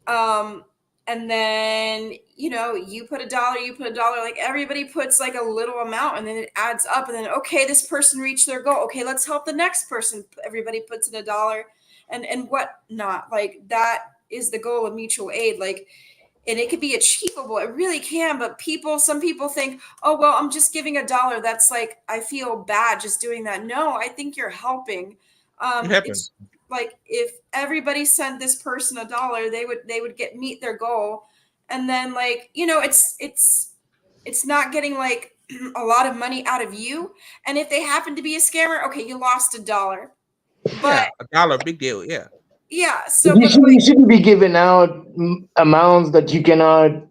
and then you put $1, you put $1. Like everybody puts like a little amount, and then it adds up. And then okay, this person reached their goal. Okay, let's help the next person. Everybody puts in $1, and whatnot. Like that is the goal of mutual aid. Like. And it could be achievable. It really can. But some people think, oh, well, I'm just giving $1. That's like, I feel bad just doing that. No, I think you're helping. It's like if everybody sent this person $1, they would meet their goal. And then like, it's not getting like a lot of money out of you. And if they happen to be a scammer, okay, you lost $1. But $1, big deal. Yeah. Yeah, so you shouldn't be giving out amounts that you cannot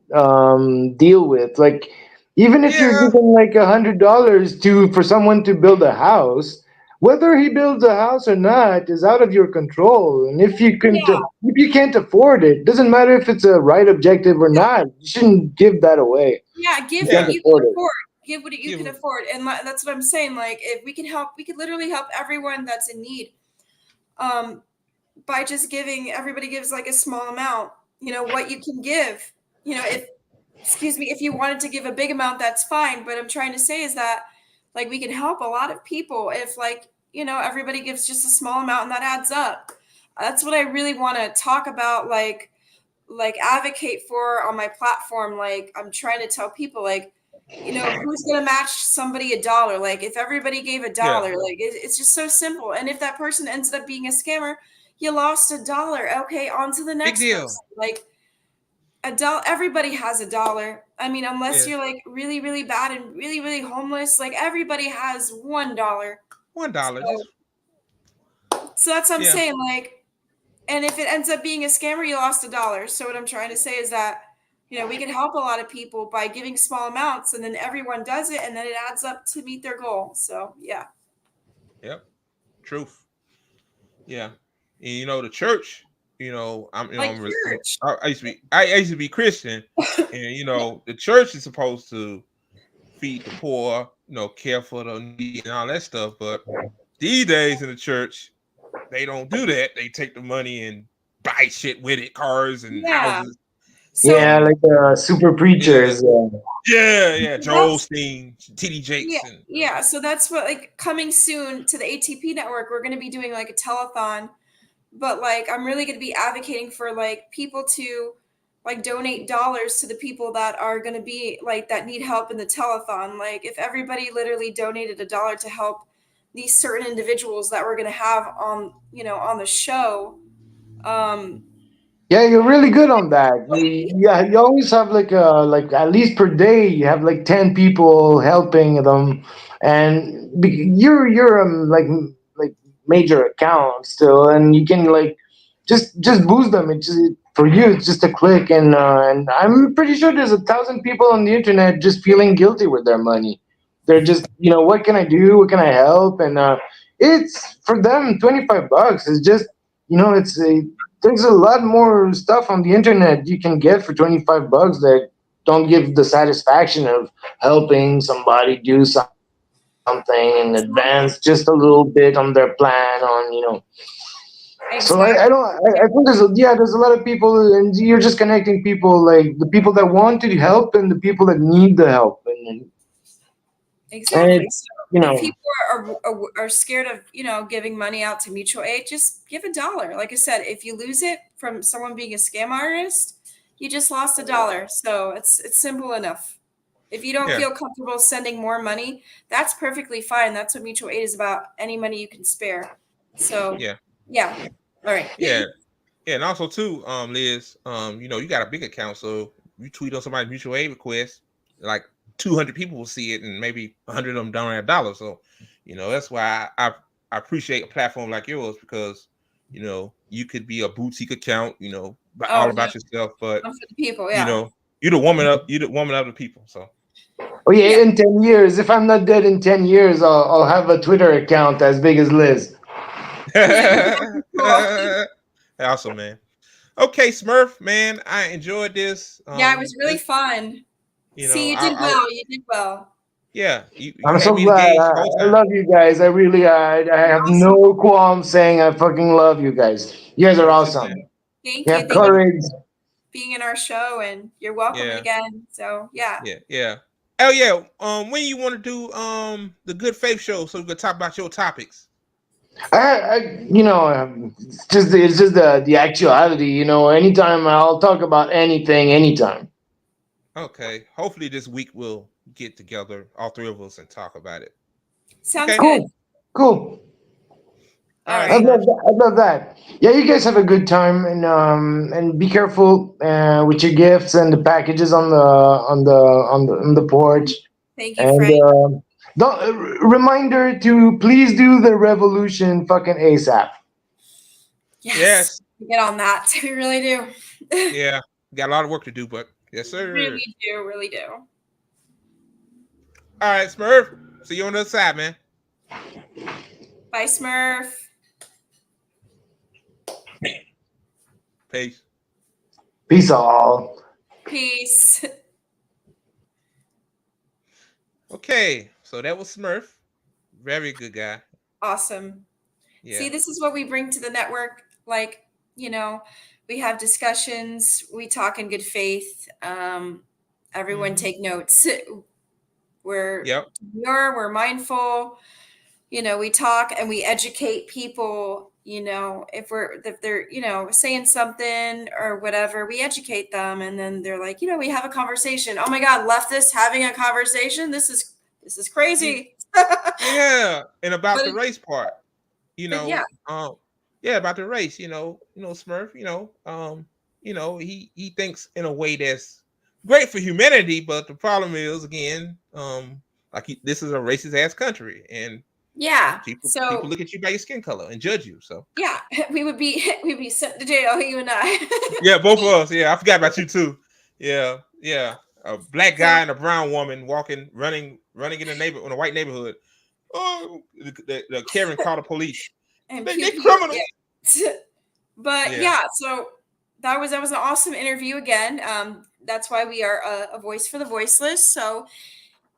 deal with. Like, even if you're giving like $100 for someone to build a house, whether he builds a house or not is out of your control. And if you can't afford it, doesn't matter if it's a right objective or not. You shouldn't give that away. Yeah, give what you can afford. Give what you can afford, and that's what I'm saying. Like, if we can help, we could literally help everyone that's in need. By just giving, everybody gives like a small amount, what you can give, if you wanted to give a big amount, that's fine. But I'm trying to say is that like we can help a lot of people if like, everybody gives just a small amount and that adds up. That's what I really want to talk about, like advocate for on my platform. Like I'm trying to tell people like, who's going to match somebody $1? Like if everybody gave $1, like it's just so simple. And if that person ends up being a scammer, you lost $1. Okay, on to the next person. Like $1, everybody has $1. I mean, unless you're like really, really bad and really, really homeless, like everybody has $1. $1. So that's what I'm saying. Like, and if it ends up being a scammer, you lost $1. So what I'm trying to say is that, we can help a lot of people by giving small amounts, and then everyone does it, and then it adds up to meet their goal. So yeah. Yep. Truth. Yeah. And the church, I used to be Christian, and the church is supposed to feed the poor, care for the needy and all that stuff. But these days in the church, they don't do that. They take the money and buy shit with it, cars and houses. So, like super preachers. Yeah, Joel Osteen, TD Jakes. Yeah, so that's what, like, coming soon to the ATP network, we're going to be doing like a telethon. But like, I'm really going to be advocating for like people to like donate dollars to the people that are going to be like that need help in the telethon. Like if everybody literally donated $1 to help these certain individuals that we're going to have on, on the show. Yeah, you're really good on that. You always have like at least per day you have like 10 people helping them, and you're like major account still, and you can like just boost them. For you, it's just a click, and I'm pretty sure there's 1,000 people on the internet just feeling guilty with their money. They're just, what can I do? What can I help? And it's for them $25. It's just, there's a lot more stuff on the internet you can get for $25 that don't give the satisfaction of helping somebody do something in advance, just a little bit on their plan on. So I think there's a lot of people, and you're just connecting people, like the people that want to help and the people that need the help. Exactly. If people are scared of, giving money out to mutual aid, just give $1. Like I said, if you lose it from someone being a scam artist, you just lost $1. So it's simple enough. If you don't feel comfortable sending more money, that's perfectly fine. That's what mutual aid is about. Any money you can spare. So Yeah. All right. Yeah. Yeah, and also too, Liz, you know, you got a big account, so you tweet on somebody's mutual aid request, like 200 people will see it, and maybe 100 of them don't have dollars. So, you know, that's why I appreciate a platform like yours, because, you know, you could be a boutique account, you know, all about yourself, but I'm for the people, you know, you're the woman of the people. So. Oh yeah, in 10 years, if I'm not dead in 10 years, I'll have a Twitter account as big as Liz. Awesome, man. Okay, Smurf, man, I enjoyed this. Yeah, it was really fun. You know, See, you did well. You did well. Yeah, you I'm had so me glad. engaged the whole I time. love you guys. I really, I have no qualms saying I fucking love you guys. You guys are awesome. Thank You you. have Thank you courage. for being in our show, and you're welcome again. So yeah. Yeah. Oh yeah. When you want to do the Good Faith show, so we can talk about your topics. You know, it's just the actuality. You know, anytime I'll talk about anything, anytime. Okay. Hopefully this week we'll get together, all three of us, and talk about it. Sounds good. Cool. All right. I'd love that. Yeah, you guys have a good time, and be careful with your gifts and the packages on the porch. Thank you, And Frank. don't reminder to please do the revolution fucking ASAP. Yes. We get on that. We really do. Yeah, got a lot of work to do, but yes, sir. Really do. Really do. All right, Smurf. See you on the other side, man. Bye, Smurf. Peace. Peace all. Peace. Okay, so that was Smurf. Very good guy. Awesome. Yeah. See, this is what we bring to the network. Like, you know, we have discussions, we talk in good faith. Everyone take notes. We're mindful. You know, we talk and we educate people. You know, if they're, you know, saying something or whatever, we educate them, and then they're like, you know, we have a conversation. Oh my God, leftists having a conversation. This is crazy. Yeah, and about the race part, you know, about the race, you know, Smurf, you know, he thinks in a way that's great for humanity, but the problem is, again, this is a racist ass country, and people look at you by your skin color and judge you. So we'd be sent to jail, you and I. Yeah, both of us. Yeah, I forgot about you too. Yeah. A black guy and a brown woman running in a white neighborhood. Oh, the Karen called the police. And they criminals. But so that was an awesome interview again. That's why we are a voice for the voiceless. So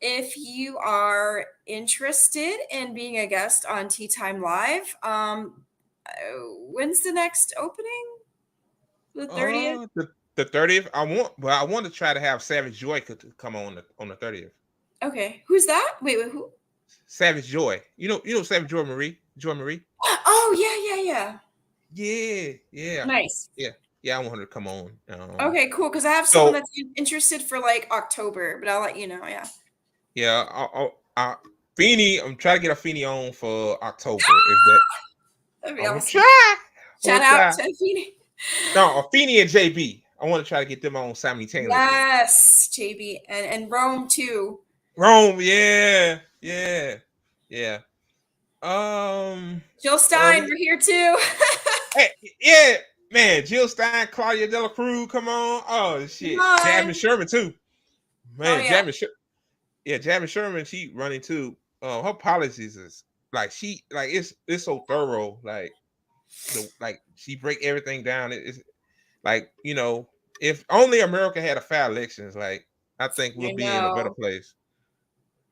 if you are interested in being a guest on Tea Time Live, when's the next opening? The 30th? The 30th. I want to try to have Savage Joy come on the 30th. Okay. Who's that? Wait, who? Savage Joy. You know Savage Joy Marie? Joy Marie? Oh, yeah. Yeah. Nice. Yeah, I want her to come on. Okay, cool. Because I have someone that's interested for like October, but I'll let you know. Yeah. Yeah. Feeny, I'm trying to get a Feeny on for October. That'd be awesome. Shout out to Feeny. No, a Feeny and JB. I want to try to get them on simultaneously. Yes, JB and Rome too. Rome, yeah. Jill Stein, we're here too. Hey, yeah, man. Jill Stein, Claudia Dela Cruz, come on. Oh shit, Jasmine Sherman too. Man, Jasmine Sherman, she running too. Her policies is it's so thorough. Like she break everything down. It's like, you know, if only America had a fair elections, like I think we'll be in a better place.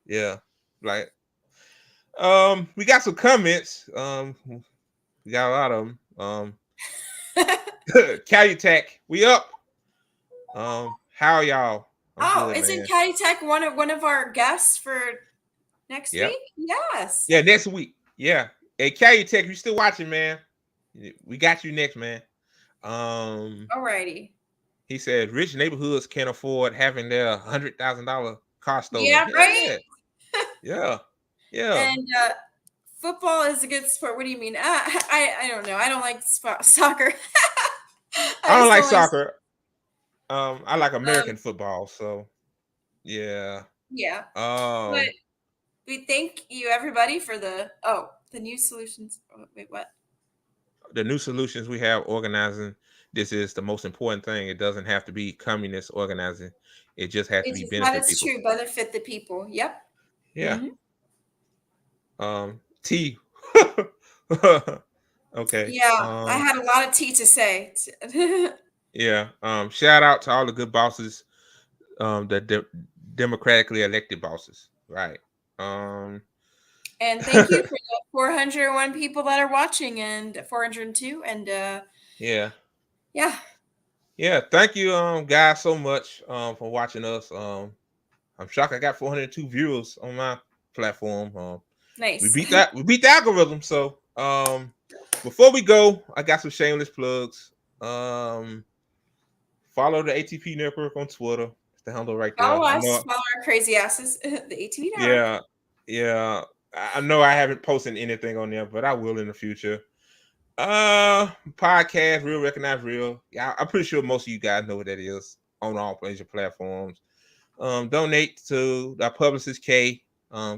Yeah, like we got some comments. We got a lot of them. Cali Tech, we up. How are y'all? Isn't Cali Tech one of our guests for next week? Yes. Yeah, next week. Yeah. Hey, Cali Tech, you still watching, man? We got you next, man. Alrighty. He said rich neighborhoods can't afford having their $100,000 car stolen. Yeah, right. Yeah. And Football is a good sport. What do you mean? I don't know. I don't like soccer. I don't like soccer. I like American football. So, yeah. Yeah. But we thank you, everybody, for the new solutions. Oh, wait, what? The new solutions we have organizing. This is the most important thing. It doesn't have to be communist organizing. It just has to be benefit that is people. true. Benefit the people. Yep. Yeah. T. Okay. Yeah, I had a lot of tea to say. Yeah. Shout out to all the good bosses, the democratically elected bosses. Right. And thank you for the 401 people that are watching and 402 and yeah. Yeah. Thank you, guys, so much for watching us. I'm shocked I got 402 viewers on my platform. Nice. We beat the algorithm. So before we go, I got some shameless plugs. Follow the ATP network on Twitter. It's the handle right there. Follow us, follow our crazy asses, the ATP network. Yeah. I know I haven't posted anything on there, but I will in the future. Podcast, Real Recognize Real. Yeah, I'm pretty sure most of you guys know what that is on all major platforms. Donate to our publicist K.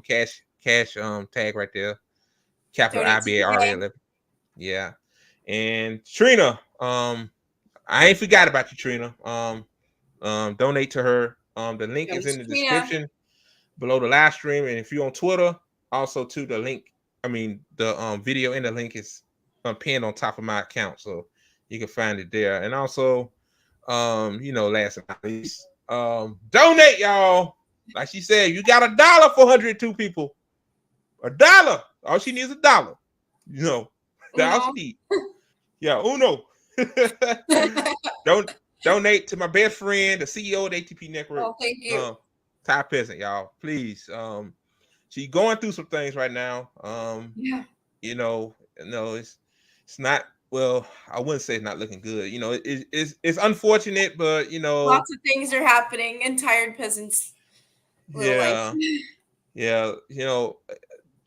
Cash tag right there. Capital IBARL. Yeah. And Trina, I ain't forgot about you, Trina. Donate to her. The link is in the description below the live stream. And if you're on Twitter, also to the link. I mean, the video in the link is pinned on top of my account, so you can find it there. And also, last but not least, donate, y'all. Like she said, you got $1 for 102 people. $1. All she needs is $1. That's all she needs. Yeah, uno. Donate to my best friend, the CEO of the ATP Network. Oh, thank you. Tired Peasant, y'all. Please. She's going through some things right now. It's not, well, I wouldn't say it's not looking good. It's unfortunate, but lots of things are happening in Tired Peasants. Yeah.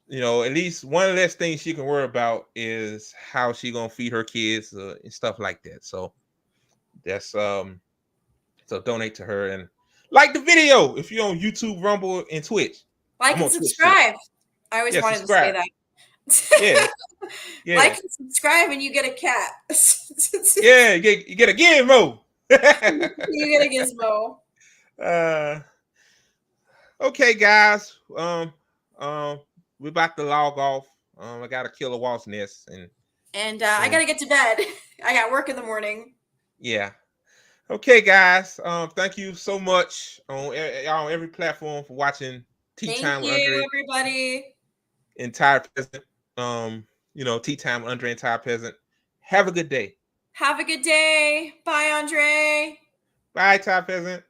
At least one less thing she can worry about is how she gonna feed her kids and stuff like that. So that's so donate to her and like the video if you're on YouTube, Rumble, and Twitch. Like and subscribe. I always wanted to say that. Yeah. Like and subscribe and you get a cat. You get a gizmo. You get a gizmo. Okay, guys. We're about to log off. I gotta kill a wasp nest and I gotta get to bed. I got work in the morning. Yeah. Okay, guys. Thank you so much on every platform for watching Tea Time with Andre. Thank you, everybody. And Tired Peasant. Tea Time with Andre and Tired Peasant. Have a good day. Have a good day. Bye, Andre. Bye, Tired Peasant.